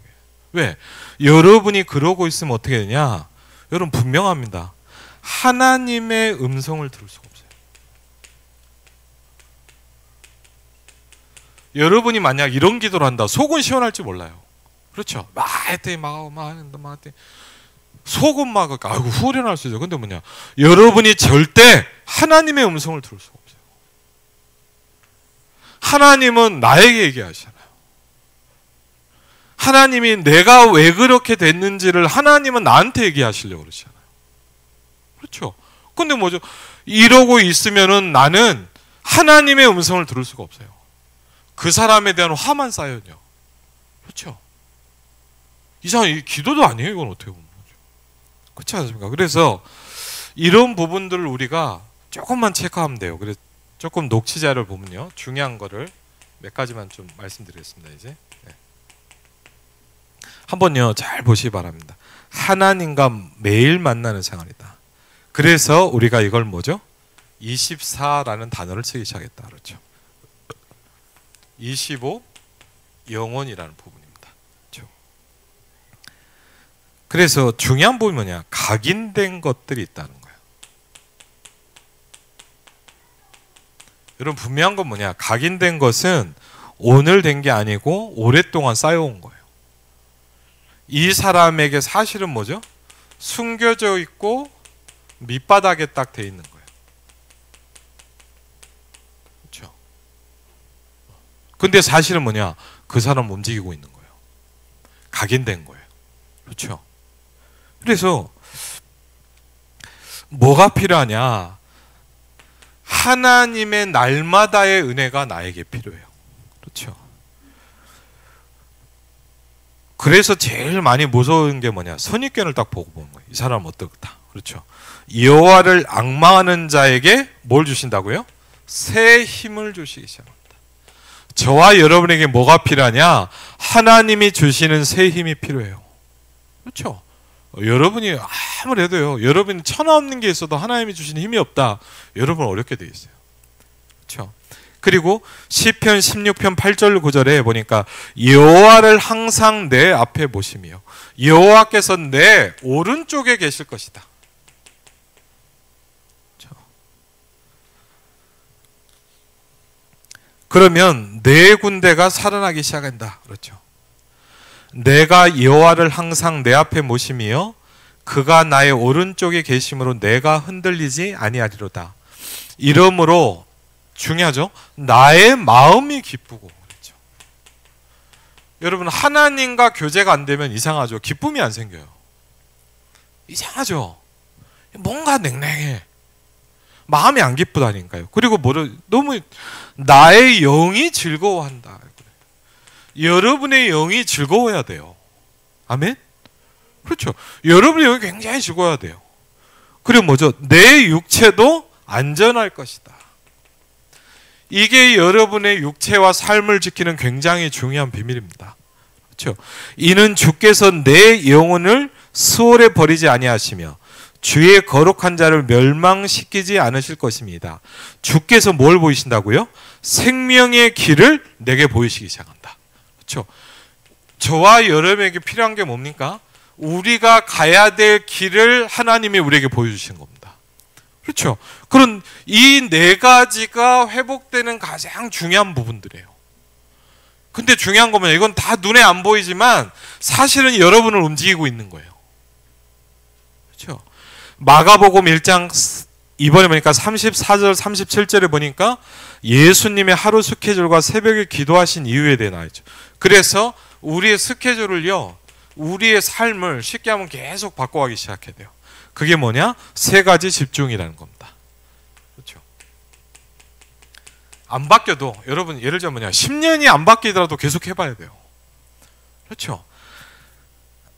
왜? 여러분이 그러고 있으면 어떻게 되냐? 여러분 분명합니다. 하나님의 음성을 들을 수가 없어요. 여러분이 만약 이런 기도를 한다. 속은 시원할지 몰라요. 그렇죠? 막 했더니 속은 막 아이고 후련할 수 있죠. 근데 뭐냐? 여러분이 절대 하나님의 음성을 들을 수가 없어요. 하나님은 나에게 얘기하시잖아요. 하나님이 내가 왜 그렇게 됐는지를 하나님은 나한테 얘기하시려고 그러시잖아요. 그렇죠? 근데 뭐죠? 이러고 있으면은 나는 하나님의 음성을 들을 수가 없어요. 그 사람에 대한 화만 쌓여요. 그렇죠? 이상한 기도도 아니에요. 이건 어떻게 보면. 그렇지 않습니까? 그래서 이런 부분들을 우리가 조금만 체크하면 돼요. 그래서 조금 녹취자를 보면요. 중요한 거를 몇 가지만 좀 말씀드리겠습니다. 이제 네. 한번요. 잘 보시기 바랍니다. 하나님과 매일 만나는 생활이다. 그래서 우리가 이걸 뭐죠? 24라는 단어를 쓰기 시작했다. 그렇죠? 25 영혼이라는 부분입니다. 그렇죠? 그래서 중요한 부분이 뭐냐? 각인된 것들이 있다는 거예요. 여러분 분명한 건 뭐냐? 각인된 것은 오늘 된 게 아니고 오랫동안 쌓여온 거예요. 이 사람에게 사실은 뭐죠? 숨겨져 있고 밑바닥에 딱 돼 있는 거예요. 그렇죠? 근데 사실은 뭐냐? 그 사람 움직이고 있는 거예요. 각인된 거예요. 그렇죠? 그래서 뭐가 필요하냐? 하나님의 날마다의 은혜가 나에게 필요해요. 그렇죠? 그래서 제일 많이 무서운 게 뭐냐? 선입견을 딱 보고 보는 거예요. 이 사람은 어떻다. 그렇죠? 여호와를 앙망하는 자에게 뭘 주신다고요? 새 힘을 주시기 시작합니다. 저와 여러분에게 뭐가 필요하냐? 하나님이 주시는 새 힘이 필요해요. 그렇죠? 여러분이 아무래도요. 여러분이 천하 없는 게 있어도 하나님이 주시는 힘이 없다. 여러분 어렵게 돼 있어요. 그렇죠? 그리고 시편 16편 8절 9절에 보니까 여호와를 항상 내 앞에 보시며 여호와께서 내 오른쪽에 계실 것이다. 그렇죠? 그러면 네 군대가 살아나기 시작한다. 그렇죠? 내가 여호와를 항상 내 앞에 모시며 그가 나의 오른쪽에 계심으로 내가 흔들리지 아니하리로다. 이러므로 중요하죠. 나의 마음이 기쁘고 그렇죠. 여러분 하나님과 교제가 안 되면 이상하죠. 기쁨이 안 생겨요. 이상하죠. 뭔가 냉랭해. 마음이 안 기쁘다니까요. 그리고 너무 나의 영이 즐거워한다. 여러분의 영이 즐거워야 돼요. 아멘? 그렇죠. 여러분의 영이 굉장히 즐거워야 돼요. 그리고 뭐죠? 내 육체도 안전할 것이다. 이게 여러분의 육체와 삶을 지키는 굉장히 중요한 비밀입니다. 그렇죠? 이는 주께서 내 영혼을 수월에 버리지 아니하시며 주의 거룩한 자를 멸망시키지 않으실 것입니다. 주께서 뭘 보이신다고요? 생명의 길을 내게 보이시기 시작한다. 그렇죠? 저와 여러분에게 필요한 게 뭡니까? 우리가 가야 될 길을 하나님이 우리에게 보여주신 겁니다. 그렇죠? 그런 이 네 가지가 회복되는 가장 중요한 부분들이에요. 근데 중요한 거면 이건 다 눈에 안 보이지만 사실은 여러분을 움직이고 있는 거예요. 그렇죠? 마가복음 1장 이번에 보니까 34절 37절에 보니까 예수님의 하루 스케줄과 새벽에 기도하신 이유에 대해 나와있죠. 그래서 우리의 스케줄을요, 우리의 삶을 쉽게 하면 계속 바꿔가기 시작해야 돼요. 그게 뭐냐? 세 가지 집중이라는 겁니다. 그렇죠? 안 바뀌어도 여러분 예를 들면 뭐냐? 10년이 안 바뀌더라도 계속 해봐야 돼요. 그렇죠?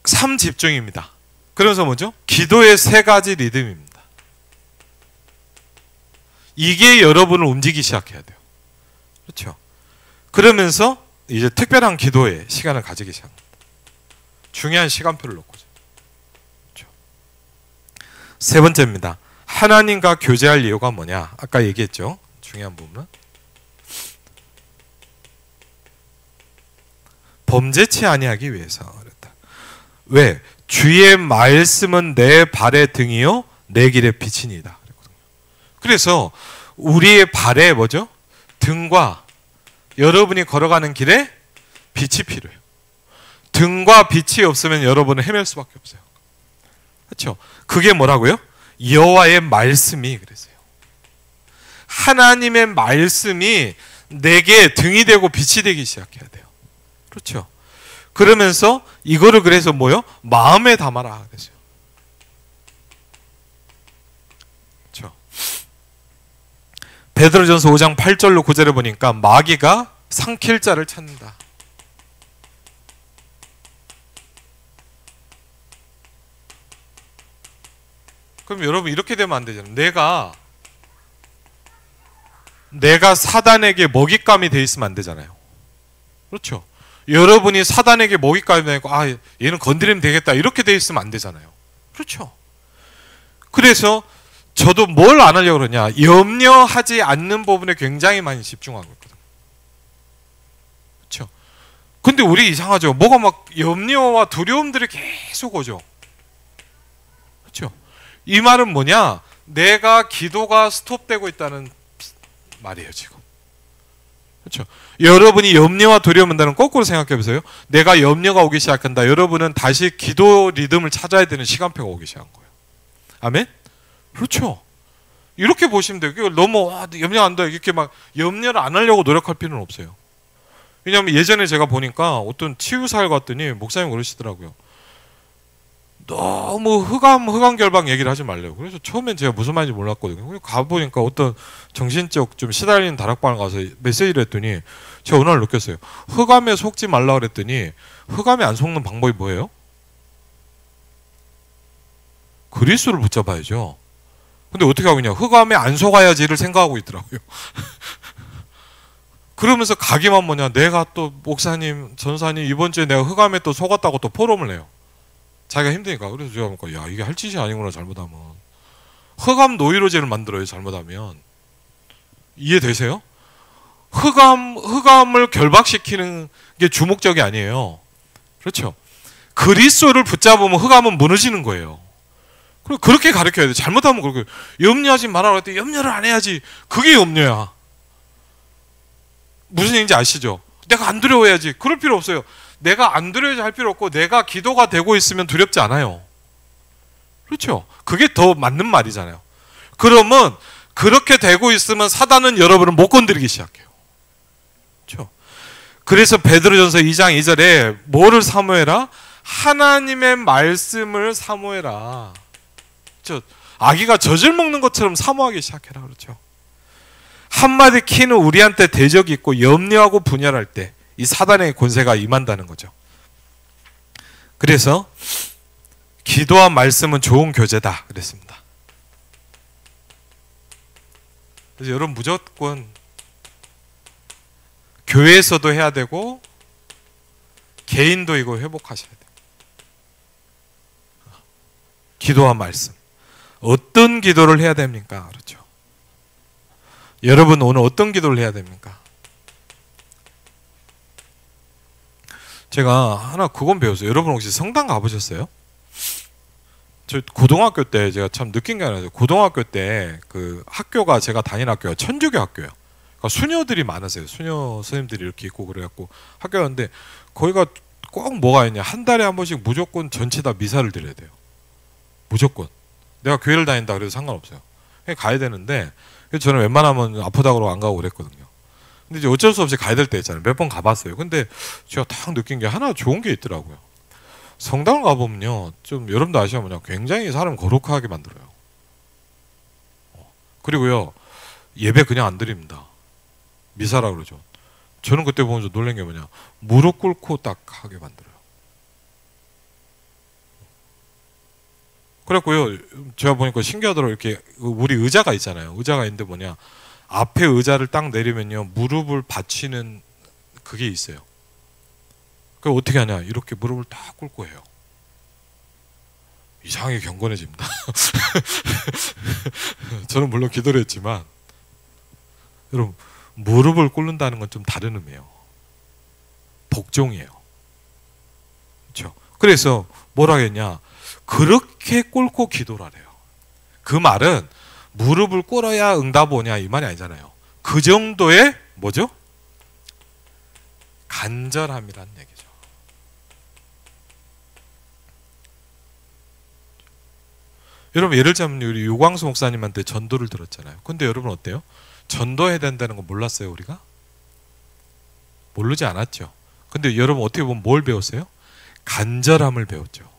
3 집중입니다. 그래서 뭐죠? 기도의 세 가지 리듬입니다. 이게 여러분을 움직이기 시작해야 돼요. 그렇죠? 그러면서 이제 특별한 기도의 시간을 가지기 시작합니다. 중요한 시간표를 놓고죠. 그렇죠? 세 번째입니다. 하나님과 교제할 이유가 뭐냐? 아까 얘기했죠. 중요한 부분은 범죄치 아니하기 위해서 그랬다. 왜? 주의 말씀은 내 발의 등이요 내 길의 빛이니이다. 그래서 우리의 발에 뭐죠? 등과 여러분이 걸어가는 길에 빛이 필요해요. 등과 빛이 없으면 여러분은 헤맬 수밖에 없어요. 그렇죠? 그게 뭐라고요? 여호와의 말씀이 그랬어요. 하나님의 말씀이 내게 등이 되고 빛이 되기 시작해야 돼요. 그렇죠? 그러면서 이거를 그래서 뭐요? 마음에 담아라 그랬어요. 그렇죠? 베드로전서 5장 8절로 9절을 보니까 마귀가 삼킬 자를 찾는다. 그럼 여러분 이렇게 되면 안 되잖아요. 내가 사단에게 먹잇감이 돼 있으면 안 되잖아요. 그렇죠? 여러분이 사단에게 먹잇감이 되고 얘는 건드리면 되겠다 이렇게 돼 있으면 안 되잖아요. 그렇죠? 그래서 저도 뭘 안 하려고 그러냐, 염려하지 않는 부분에 굉장히 많이 집중하고 있거든요. 그렇죠? 근데 우리 이상하죠. 뭐가 막 염려와 두려움들이 계속 오죠. 그렇죠? 이 말은 뭐냐? 내가 기도가 스톱되고 있다는 말이에요, 지금. 그렇죠? 여러분이 염려와 두려움 온다는 거꾸로 생각해 보세요. 내가 염려가 오기 시작한다. 여러분은 다시 기도 리듬을 찾아야 되는 시간표가 오기 시작한 거예요. 아멘? 그렇죠? 이렇게 보시면 돼요. 이걸 너무 염려 안 돼. 이렇게 막 염려를 안 하려고 노력할 필요는 없어요. 왜냐하면 예전에 제가 보니까 어떤 치유사를 갔더니 목사님 그러시더라고요. 너무 흑암 결방 얘기를 하지 말래요. 그래서 처음엔 제가 무슨 말인지 몰랐거든요. 가보니까 어떤 정신적 좀 시달리는 다락방을 가서 메시지를 했더니 제가 어느 날 느꼈어요. 흑암에 속지 말라 그랬더니 흑암에 안 속는 방법이 뭐예요? 그리스도를 붙잡아야죠. 근데 어떻게 하고 있냐? 흑암에 안 속아야지를 생각하고 있더라고요. 그러면서 가기만 뭐냐? 내가 또 목사님, 전사님 이번 주에 내가 흑암에 또 속았다고 또 포럼을 해요. 자기가 힘드니까. 그래서 제가 보니까 야, 이게 할 짓이 아니구나, 잘못하면. 흑암 노이로제를 만들어요, 잘못하면. 이해되세요? 흑암을 결박시키는 게 주목적이 아니에요. 그렇죠? 그리스도를 붙잡으면 흑암은 무너지는 거예요. 그렇게 가르쳐야 돼. 잘못하면 그렇게 염려하지 말아라 했더니 염려를 안 해야지. 그게 염려야. 무슨 얘기인지 아시죠? 내가 안 두려워해야지. 그럴 필요 없어요. 내가 안 두려워야지 할 필요 없고 내가 기도가 되고 있으면 두렵지 않아요. 그렇죠? 그게 더 맞는 말이잖아요. 그러면 그렇게 되고 있으면 사단은 여러분을 못 건드리기 시작해요. 그렇죠? 그래서 베드로전서 2장 2절에 뭐를 사모해라? 하나님의 말씀을 사모해라. 아기가 젖을 먹는 것처럼 사모하기 시작해라. 그렇죠? 한마디 키는 우리한테 대적이 있고 염려하고 분열할 때 이 사단의 권세가 임한다는 거죠. 그래서 기도와 말씀은 좋은 교제다 그랬습니다. 그래서 여러분 무조건 교회에서도 해야 되고 개인도 이거 회복하셔야 돼요. 기도와 말씀. 어떤 기도를 해야 됩니까? 그렇죠. 여러분 오늘 어떤 기도를 해야 됩니까? 제가 하나 그건 배웠어요. 여러분 혹시 성당 가보셨어요? 저 고등학교 때 제가 참 느낀 게 하나, 고등학교 때 그 학교가 제가 다닌 학교가 천주교 학교예요. 그러니까 수녀들이 많으세요. 수녀 선생님들이 이렇게 있고 그래갖고 학교였는데 거기가 꼭 뭐가 있냐, 한 달에 한 번씩 무조건 전체 다 미사를 드려야 돼요. 무조건. 내가 교회를 다닌다 그래도 상관없어요. 그냥 가야 되는데 저는 웬만하면 아프다고 그러고 안 가고 그랬거든요. 근데 이제 어쩔 수 없이 가야 될 때 있잖아요. 몇 번 가봤어요. 근데 제가 딱 느낀 게 하나 좋은 게 있더라고요. 성당을 가보면요, 좀 여러분도 아시면 굉장히 사람 거룩하게 만들어요. 그리고요, 예배 그냥 안 드립니다. 미사라 그러죠. 저는 그때 보면서 놀란 게 뭐냐, 무릎 꿇고 딱 하게 만들어요. 그랬고요, 제가 보니까 신기하더라고요. 이렇게 우리 의자가 있잖아요. 의자가 있는데 뭐냐, 앞에 의자를 딱 내리면요, 무릎을 받치는 그게 있어요. 그걸 어떻게 하냐, 이렇게 무릎을 딱 꿇고 해요. 이상하게 경건해집니다. 저는 물론 기도를 했지만, 여러분 무릎을 꿇는다는 건 좀 다른 의미예요. 복종이에요. 그렇죠? 그래서 뭐라 했냐, 그렇게 꿇고 기도를 하래요. 그 말은 무릎을 꿇어야 응답 오냐 이 말이 아니잖아요. 그 정도의 뭐죠? 간절함이란 얘기죠. 여러분 예를 들면 우리 유광수 목사님한테 전도를 들었잖아요. 근데 여러분 어때요? 전도해야 된다는 거 몰랐어요 우리가? 모르지 않았죠. 근데 여러분 어떻게 보면 뭘 배웠어요? 간절함을 배웠죠.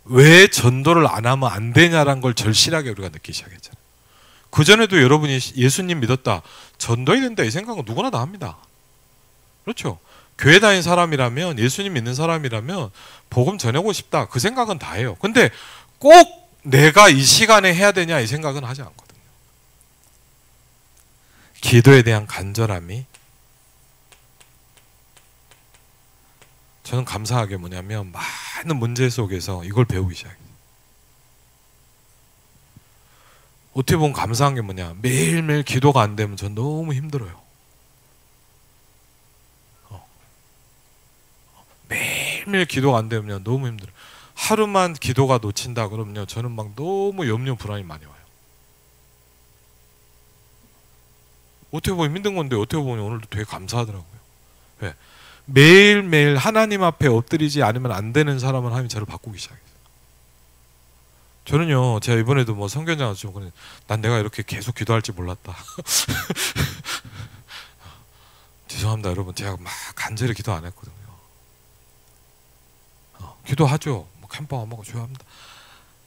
왜 전도를 안 하면 안 되냐라는 걸 절실하게 우리가 느끼기 시작했잖아요. 그전에도 여러분이 예수님 믿었다, 전도해야 된다 이 생각은 누구나 다 합니다. 그렇죠? 교회 다닌 사람이라면, 예수님 믿는 사람이라면 복음 전하고 싶다 그 생각은 다 해요. 근데 꼭 내가 이 시간에 해야 되냐 이 생각은 하지 않거든요. 기도에 대한 간절함이, 저는 감사하게 뭐냐면 많은 문제 속에서 이걸 배우기 시작해요. 어떻게 보면 감사한 게 뭐냐, 매일매일 기도가 안 되면 전 너무 힘들어요. 매일매일 기도가 안 되면 너무 힘들어요. 하루만 기도가 놓친다 그러면요, 저는 막 너무 염려 불안이 많이 와요. 어떻게 보면 힘든 건데 어떻게 보면 오늘도 되게 감사하더라고요. 왜? 매일매일 하나님 앞에 엎드리지 않으면 안 되는 사람은 하나님이 저를 바꾸기 시작했어요. 저는요, 제가 이번에도 뭐 성견장 좀, 난 내가 이렇게 계속 기도할지 몰랐다. 죄송합니다 여러분, 제가 막 간절히 기도 안 했거든요. 기도하죠. 뭐 캠퍼 안 하고 죄송합니다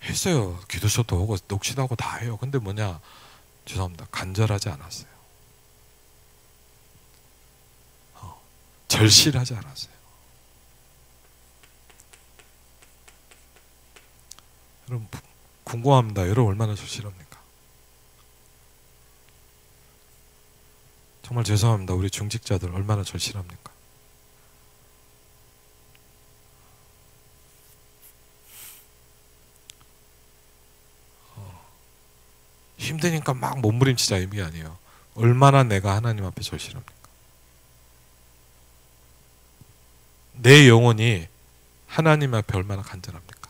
했어요. 기도 수업도 하고 녹취도 하고 다 해요. 근데 뭐냐, 죄송합니다, 간절하지 않았어요. 절실하지 않았어요. 여러분 궁금합니다. 여러분 얼마나 절실합니까? 정말 죄송합니다. 우리 중직자들 얼마나 절실합니까? 힘드니까 막 몸부림치자 이게 아니에요. 얼마나 내가 하나님 앞에 절실합니까? 내 영혼이 하나님 앞에 얼마나 간절합니까?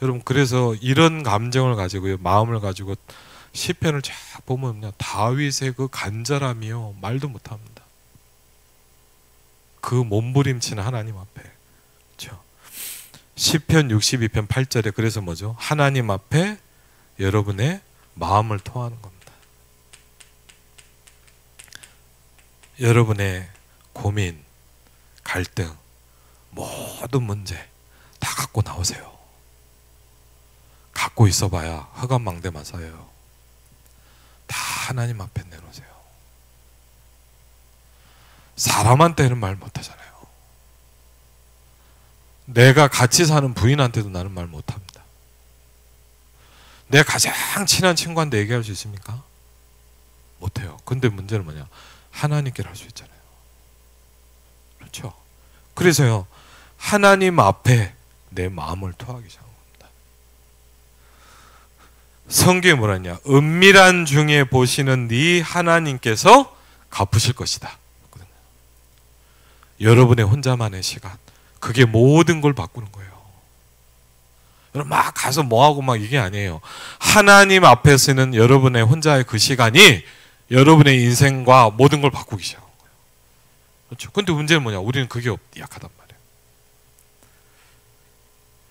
여러분 그래서 이런 감정을 가지고요, 마음을 가지고 시편을 쫙 보면요, 다윗의 그 간절함이요 말도 못합니다. 그 몸부림치는 하나님 앞에. 그렇죠? 시편 62편 8절에 그래서 뭐죠? 하나님 앞에 여러분의 마음을 토하는 겁니다. 여러분의 고민, 갈등, 모든 문제 다 갖고 나오세요. 갖고 있어봐야 흑암망대만 쌓여요. 다 하나님 앞에 내놓으세요. 사람한테는 말 못하잖아요. 내가 같이 사는 부인한테도 나는 말 못합니다. 내 가장 친한 친구한테 얘기할 수 있습니까? 못해요. 근데 문제는 뭐냐? 하나님께로 할 수 있잖아요. 그렇죠? 그래서요, 하나님 앞에 내 마음을 토하기 시작합니다. 성경에 뭐라 했냐? 은밀한 중에 보시는 네 하나님께서 갚으실 것이다. 여러분의 혼자만의 시간, 그게 모든 걸 바꾸는 거예요. 여러분 막 가서 뭐하고 막 이게 아니에요. 하나님 앞에서는 여러분의 혼자의 그 시간이 여러분의 인생과 모든 걸 바꾸기 시작한 거예요. 그렇죠? 근데 문제는 뭐냐? 우리는 그게 약하단 말이에요.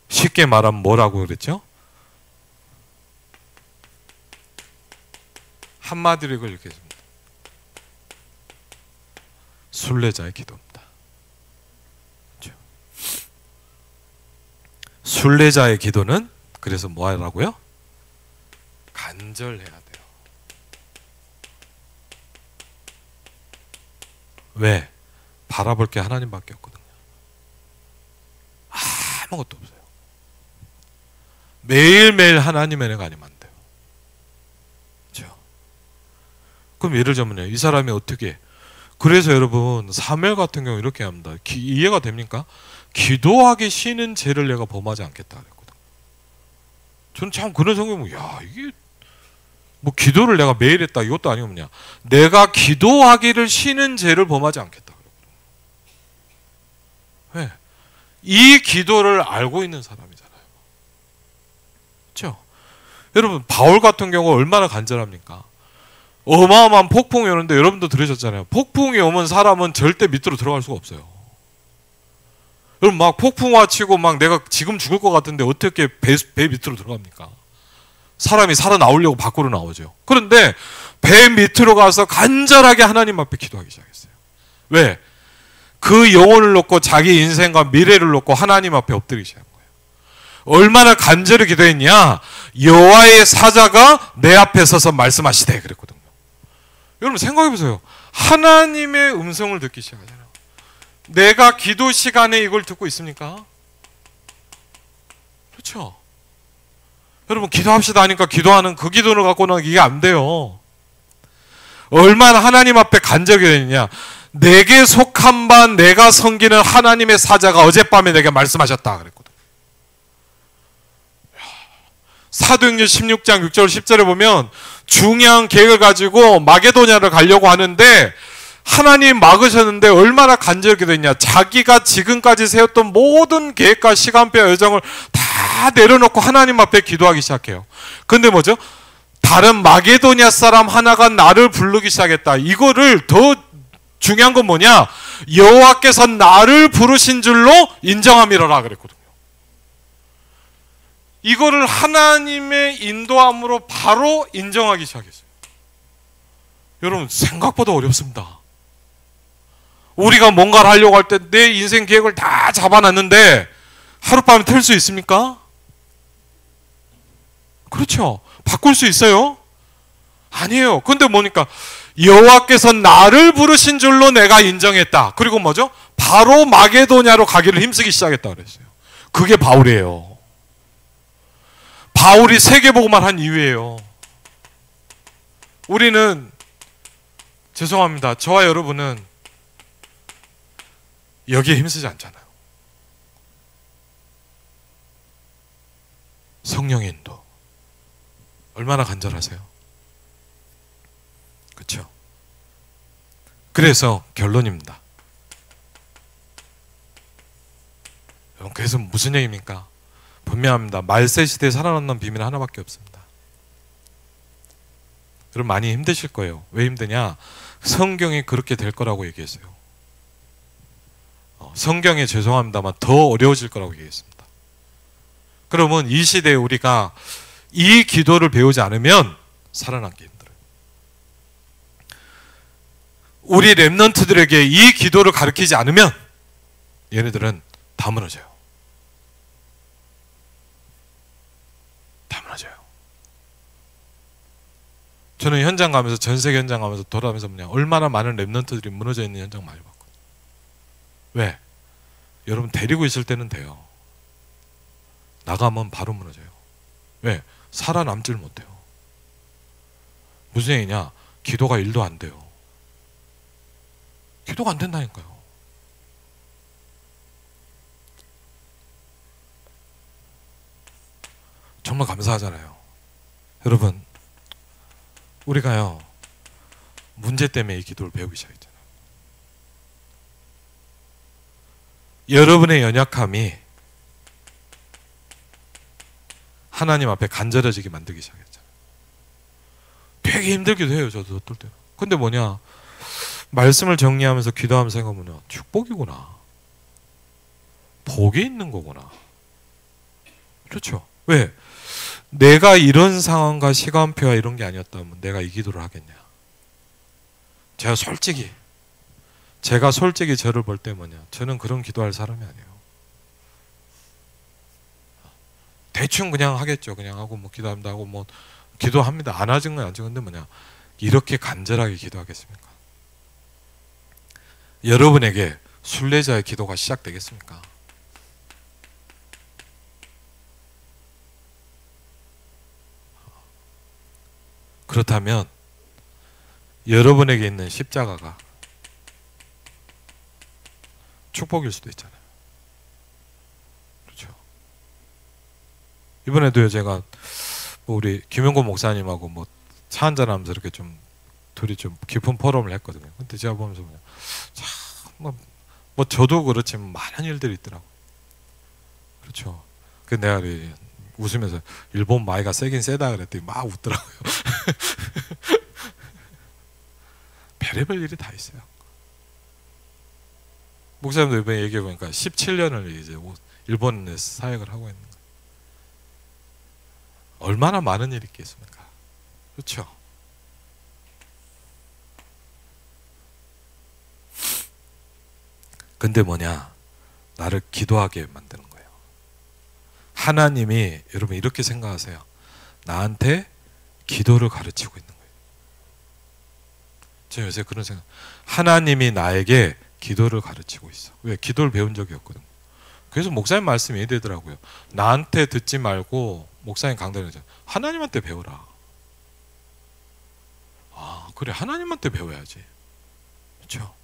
쉽게 말하면 뭐라고 그랬죠? 한마디로 이걸 이렇게 했습니다. 순례자의 기도입니다. 그렇죠? 순례자의 기도는 그래서 뭐 하라고요? 간절해야 돼요. 왜? 바라볼 게 하나님밖에 없거든요. 아무것도 없어요. 매일매일 하나님의 은혜가 아니면 안 돼요. 그렇죠? 그럼 예를 들면 이 사람이 어떻게, 그래서 여러분 사무엘 같은 경우 이렇게 합니다. 이해가 됩니까? 기도하기 쉬는 죄를 내가 범하지 않겠다 그랬거든. 저는 참 그런 성경 보면 야, 이게 뭐 기도를 내가 매일 했다 이것도 아니고 뭐냐, 내가 기도하기를 쉬는 죄를 범하지 않겠다 그랬거든. 왜? 이 기도를 알고 있는 사람이잖아요. 그렇죠? 여러분 바울 같은 경우 얼마나 간절합니까? 어마어마한 폭풍이 오는데 여러분도 들으셨잖아요. 폭풍이 오면 사람은 절대 밑으로 들어갈 수가 없어요. 여러분 막 폭풍 와치고 막 내가 지금 죽을 것 같은데 어떻게 배 밑으로 들어갑니까? 사람이 살아나오려고 밖으로 나오죠. 그런데 배 밑으로 가서 간절하게 하나님 앞에 기도하기 시작했어요. 왜? 그 영혼을 놓고 자기 인생과 미래를 놓고 하나님 앞에 엎드리기 시작한 거예요. 얼마나 간절히 기도했냐? 여호와의 사자가 내 앞에 서서 말씀하시되 그랬거든요. 여러분 생각해 보세요. 하나님의 음성을 듣기 시작하잖아요. 내가 기도 시간에 이걸 듣고 있습니까? 그렇죠? 여러분 기도합시다 하니까 기도하는 그 기도를 갖고는 이게 안 돼요. 얼마나 하나님 앞에 간절히 했냐? 내게 속한 바 내가 섬기는 하나님의 사자가 어젯밤에 내게 말씀하셨다 그랬거든. 사도행전 16장 6절 10절에 보면 중요한 계획을 가지고 마게도냐를 가려고 하는데 하나님 막으셨는데 얼마나 간절히 기도했냐. 자기가 지금까지 세웠던 모든 계획과 시간표 여정을 다 내려놓고 하나님 앞에 기도하기 시작해요. 근데 뭐죠? 다른 마게도냐 사람 하나가 나를 부르기 시작했다. 이거를 더 중요한 건 뭐냐? 여호와께서 나를 부르신 줄로 인정함이로라 그랬거든요. 이거를 하나님의 인도함으로 바로 인정하기 시작했어요. 여러분 생각보다 어렵습니다. 우리가 뭔가를 하려고 할 때 내 인생 계획을 다 잡아놨는데 하룻밤에 틀 수 있습니까? 그렇죠. 바꿀 수 있어요? 아니에요. 근데 뭐니까 여호와께서 나를 부르신 줄로 내가 인정했다. 그리고 뭐죠? 바로 마게도냐로 가기를 힘쓰기 시작했다 그랬어요. 그게 바울이에요. 바울이 세계복음만 한 이유예요. 우리는 죄송합니다. 저와 여러분은 여기에 힘쓰지 않잖아요. 성령의 인도 얼마나 간절하세요? 그렇죠? 그래서 결론입니다. 그래서 무슨 얘기입니까? 분명합니다. 말세 시대에 살아남는 비밀은 하나밖에 없습니다. 여러분 많이 힘드실 거예요. 왜 힘드냐? 성경이 그렇게 될 거라고 얘기했어요. 성경에 죄송합니다만 더 어려워질 거라고 얘기했습니다. 그러면 이 시대에 우리가 이 기도를 배우지 않으면 살아남기 힘들어요. 우리 렘넌트들에게 이 기도를 가르치지 않으면 얘네들은 다 무너져요. 다 무너져요. 저는 현장 가면서 전세계 현장 가면서 돌아가면서 뭐냐, 얼마나 많은 렘넌트들이 무너져 있는 현장 많이 봤거든요. 왜? 여러분 데리고 있을 때는 돼요. 나가면 바로 무너져요. 왜? 살아남질 못해요. 무슨 얘기냐? 기도가 1도 안 돼요. 기도가 안 된다니까요. 정말 감사하잖아요. 여러분, 우리가요, 문제 때문에 이 기도를 배우기 시작했잖아요. 여러분의 연약함이 하나님 앞에 간절해지게 만들기 시작했잖아요. 되게 힘들기도 해요, 저도 어떨 때는. 근데 뭐냐, 말씀을 정리하면서 기도하면서 생각하면 축복이구나, 복이 있는 거구나. 그렇죠? 왜? 내가 이런 상황과 시간표와 이런 게 아니었다면 내가 이 기도를 하겠냐? 제가 솔직히 저를 볼 때 뭐냐, 저는 그런 기도할 사람이 아니에요. 대충 그냥 하겠죠. 그냥 하고 뭐 기도합니다 하고 뭐 기도합니다. 안 하진 건 안 하죠. 근데 뭐냐, 이렇게 간절하게 기도하겠습니까? 여러분에게 순례자의 기도가 시작되겠습니까? 그렇다면 여러분에게 있는 십자가가 축복일 수도 있잖아요. 그렇죠? 이번에도요, 제가 뭐 우리 김영곤 목사님하고 뭐 차 한잔하면서 이렇게 좀 둘이 좀 깊은 포럼을 했거든요. 근데 제가 보면서 참 뭐 저도 그렇지만 많은 일들이 있더라고. 그렇죠? 그 내가 웃으면서 일본 마이가 세긴 세다 그랬더니 막 웃더라고요. 별의별 일이 다 있어요. 목사님도 이번에 얘기해 보니까 17년을 이제 일본에서 사역을 하고 있는 거예요. 얼마나 많은 일이 있겠습니까? 그렇죠? 근데 뭐냐, 나를 기도하게 만드는 거예요. 하나님이, 여러분 이렇게 생각하세요. 나한테 기도를 가르치고 있는 거예요. 제가 요새 그런 생각, 하나님이 나에게 기도를 가르치고 있어. 왜? 기도를 배운 적이 없거든. 그래서 목사님 말씀이 이래 되더라고요. 나한테 듣지 말고 목사님 강단에 하나님한테 배우라. 아, 그래, 하나님한테 배워야지. 그렇죠?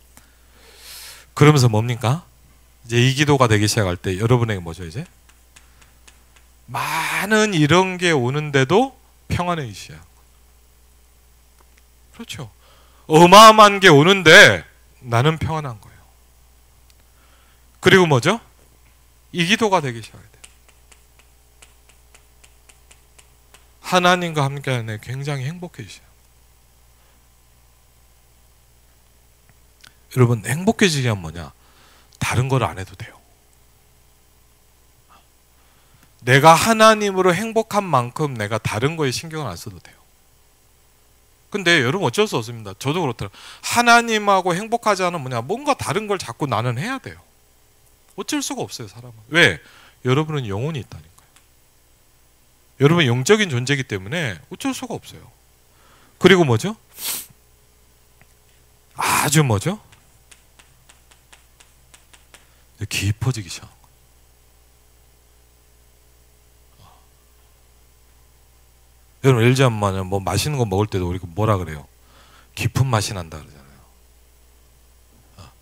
그러면서 뭡니까? 이제 이 기도가 되기 시작할 때 여러분에게 뭐죠? 이제 많은 이런 게 오는데도 평안의 시작. 그렇죠? 어마어마한 게 오는데 나는 평안한 거예요. 그리고 뭐죠? 이 기도가 되기 시작해야 돼요. 하나님과 함께하는 굉장히 행복해지세요. 여러분, 행복해지기 하면 뭐냐? 다른 걸 안 해도 돼요. 내가 하나님으로 행복한 만큼 내가 다른 거에 신경을 안 써도 돼요. 근데 여러분 어쩔 수 없습니다. 저도 그렇더라고요. 하나님하고 행복하지 않으면 뭐냐? 뭔가 다른 걸 자꾸 나는 해야 돼요. 어쩔 수가 없어요, 사람은. 왜? 여러분은 영혼이 있다니까요. 여러분 영적인 존재이기 때문에 어쩔 수가 없어요. 그리고 뭐죠? 아주 뭐죠? 깊어지기 시작한 거예요. 여러분 예를 들면 뭐 맛있는 거 먹을 때도 우리 뭐라 그래요? 깊은 맛이 난다 그러잖아요.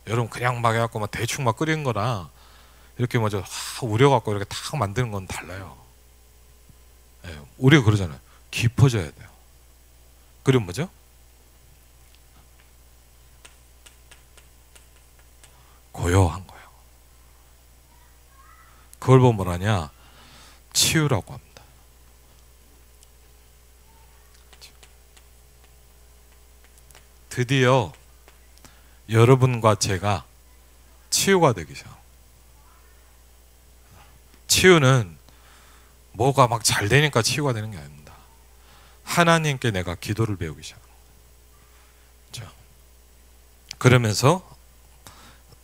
여러분 그냥 막 해갖고 막 대충 막 끓이는 거나 이렇게 먼저 우려갖고 이렇게 탁 만드는 건 달라요. 예, 우리가 그러잖아요. 깊어져야 돼요. 그리고 뭐죠? 고요한 거예요. 그걸 보면 뭐라냐? 치유라고 합니다. 드디어 여러분과 제가 치유가 되기 시작. 치유는 뭐가 막 잘 되니까 치유가 되는 게 아닙니다. 하나님께 내가 기도를 배우기 시작합니다. 자, 그러면서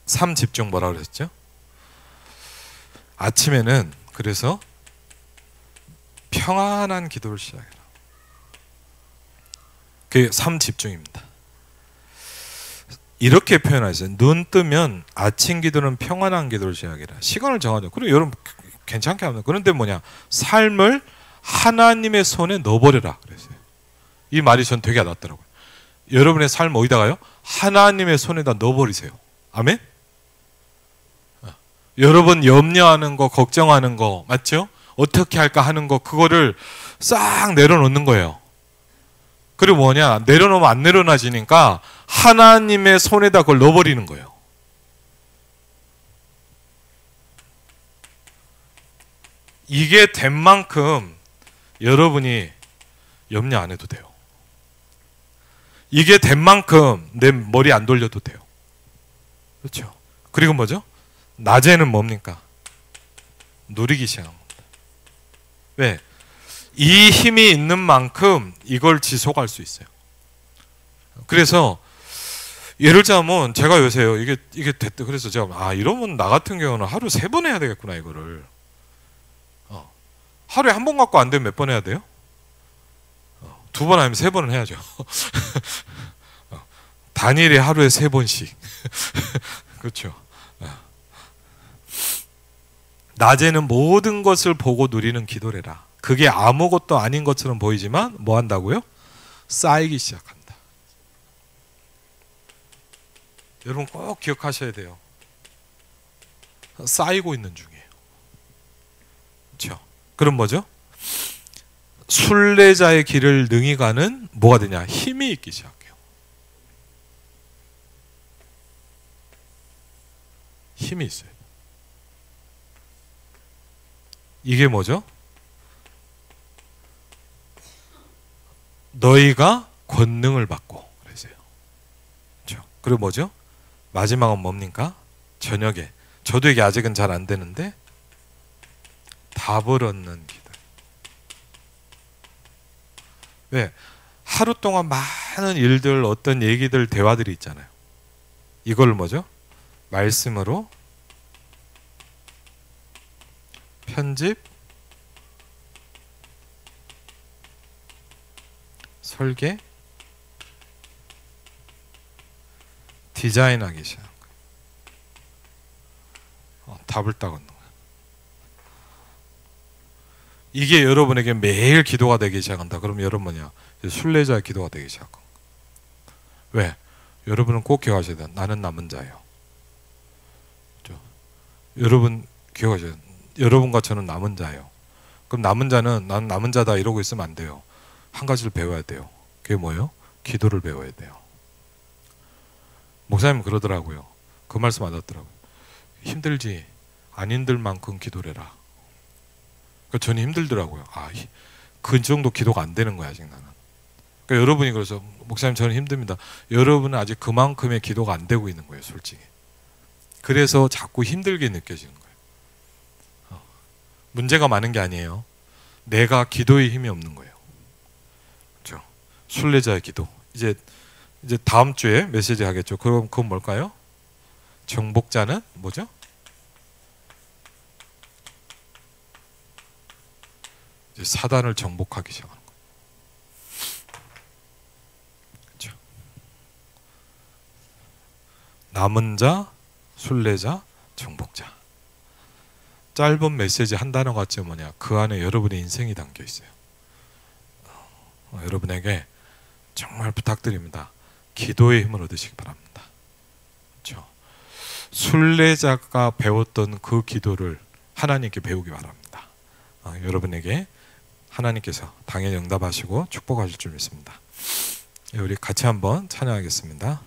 3집중 뭐라고 그랬죠? 아침에는 그래서 평안한 기도를 시작해라. 그게 3집중입니다. 이렇게 표현하셨어요. 눈 뜨면 아침 기도는 평안한 기도를 시작해라. 시간을 정하죠. 그리고 여러분 괜찮게 합니다. 그런데 뭐냐? 삶을 하나님의 손에 넣어버려라 그랬어요. 이 말이 전 되게 와닿더라고요. 여러분의 삶 어디다가요? 하나님의 손에다 넣어버리세요. 아멘? 여러분 염려하는 거, 걱정하는 거, 맞죠? 어떻게 할까 하는 거, 그거를 싹 내려놓는 거예요. 그리고 뭐냐? 내려놓으면 안 내려놔지니까 하나님의 손에다 그걸 넣어버리는 거예요. 이게 된 만큼 여러분이 염려 안 해도 돼요. 이게 된 만큼 내 머리 안 돌려도 돼요. 그렇죠? 그리고 뭐죠? 낮에는 뭡니까? 누리기 시작합니다. 왜? 이 힘이 있는 만큼 이걸 지속할 수 있어요. 그래서 예를 들자면 제가 요새요 이게 됐다. 그래서 제가 이러면 나 같은 경우는 하루 3번 해야 되겠구나 이거를. 하루에 한 번 갖고 안 되면 몇 번 해야 돼요? 2번 아니면 3번은 해야죠. 단일에 하루에 3번씩. 그렇죠. 낮에는 모든 것을 보고 누리는 기도래라. 그게 아무것도 아닌 것처럼 보이지만 뭐 한다고요? 쌓이기 시작한다. 여러분 꼭 기억하셔야 돼요. 쌓이고 있는 중이에요. 그렇죠? 그럼 뭐죠? 순례자의 길을 능히 가는 뭐가 되냐? 힘이 있기 시작해요. 힘이 있어요. 이게 뭐죠? 너희가 권능을 받고 그러세요. 그렇죠? 그리고 뭐죠? 마지막은 뭡니까? 저녁에. 저도 이게 아직은 잘 안 되는데 답을 얻는 기도. 왜? 하루 동안 많은 일들, 어떤 얘기들, 대화들이 있잖아요. 이걸 뭐죠? 말씀으로 편집, 설계, 디자인하기 시작한 거예요. 답을 딱 얻는 거예요. 이게 여러분에게 매일 기도가 되기 시작한다. 그럼 여러분 뭐냐? 순례자의 기도가 되기 시작한 거예요. 왜? 여러분은 꼭 기억하셔야 돼요. 나는 남은 자예요. 그렇죠? 여러분 기억하셔야 돼요. 여러분과 저는 남은 자예요. 그럼 남은 자는 나는 남은 자다 이러고 있으면 안 돼요. 한 가지를 배워야 돼요. 그게 뭐예요? 기도를 배워야 돼요. 목사님 그러더라고요. 그 말씀 받았더라고요. 힘들지? 안 힘들 만큼 기도래라. 저는 힘들더라고요. 그 정도 기도가 안 되는 거야 아직 나는. 그러니까 여러분이 그래서 목사님 저는 힘듭니다. 여러분은 아직 그만큼의 기도가 안 되고 있는 거예요 솔직히. 그래서 자꾸 힘들게 느껴지는 거예요. 문제가 많은 게 아니에요. 내가 기도에 힘이 없는 거예요. 그렇죠? 순례자의 기도. 이제 다음 주에 메시지 하겠죠. 그럼 그건 뭘까요? 정복자는 뭐죠? 이제 사단을 정복하기 시작하는 거예요. 그렇죠? 남은 자, 순례자, 정복자. 짧은 메시지 한 단어 같지 뭐냐? 그 안에 여러분의 인생이 담겨 있어요. 여러분에게 정말 부탁드립니다. 기도의 힘을 얻으시기 바랍니다. 그렇죠? 순례자가 배웠던 그 기도를 하나님께 배우기 바랍니다. 여러분에게 하나님께서 당연히 응답하시고 축복하실 줄 믿습니다. 우리 같이 한번 찬양하겠습니다.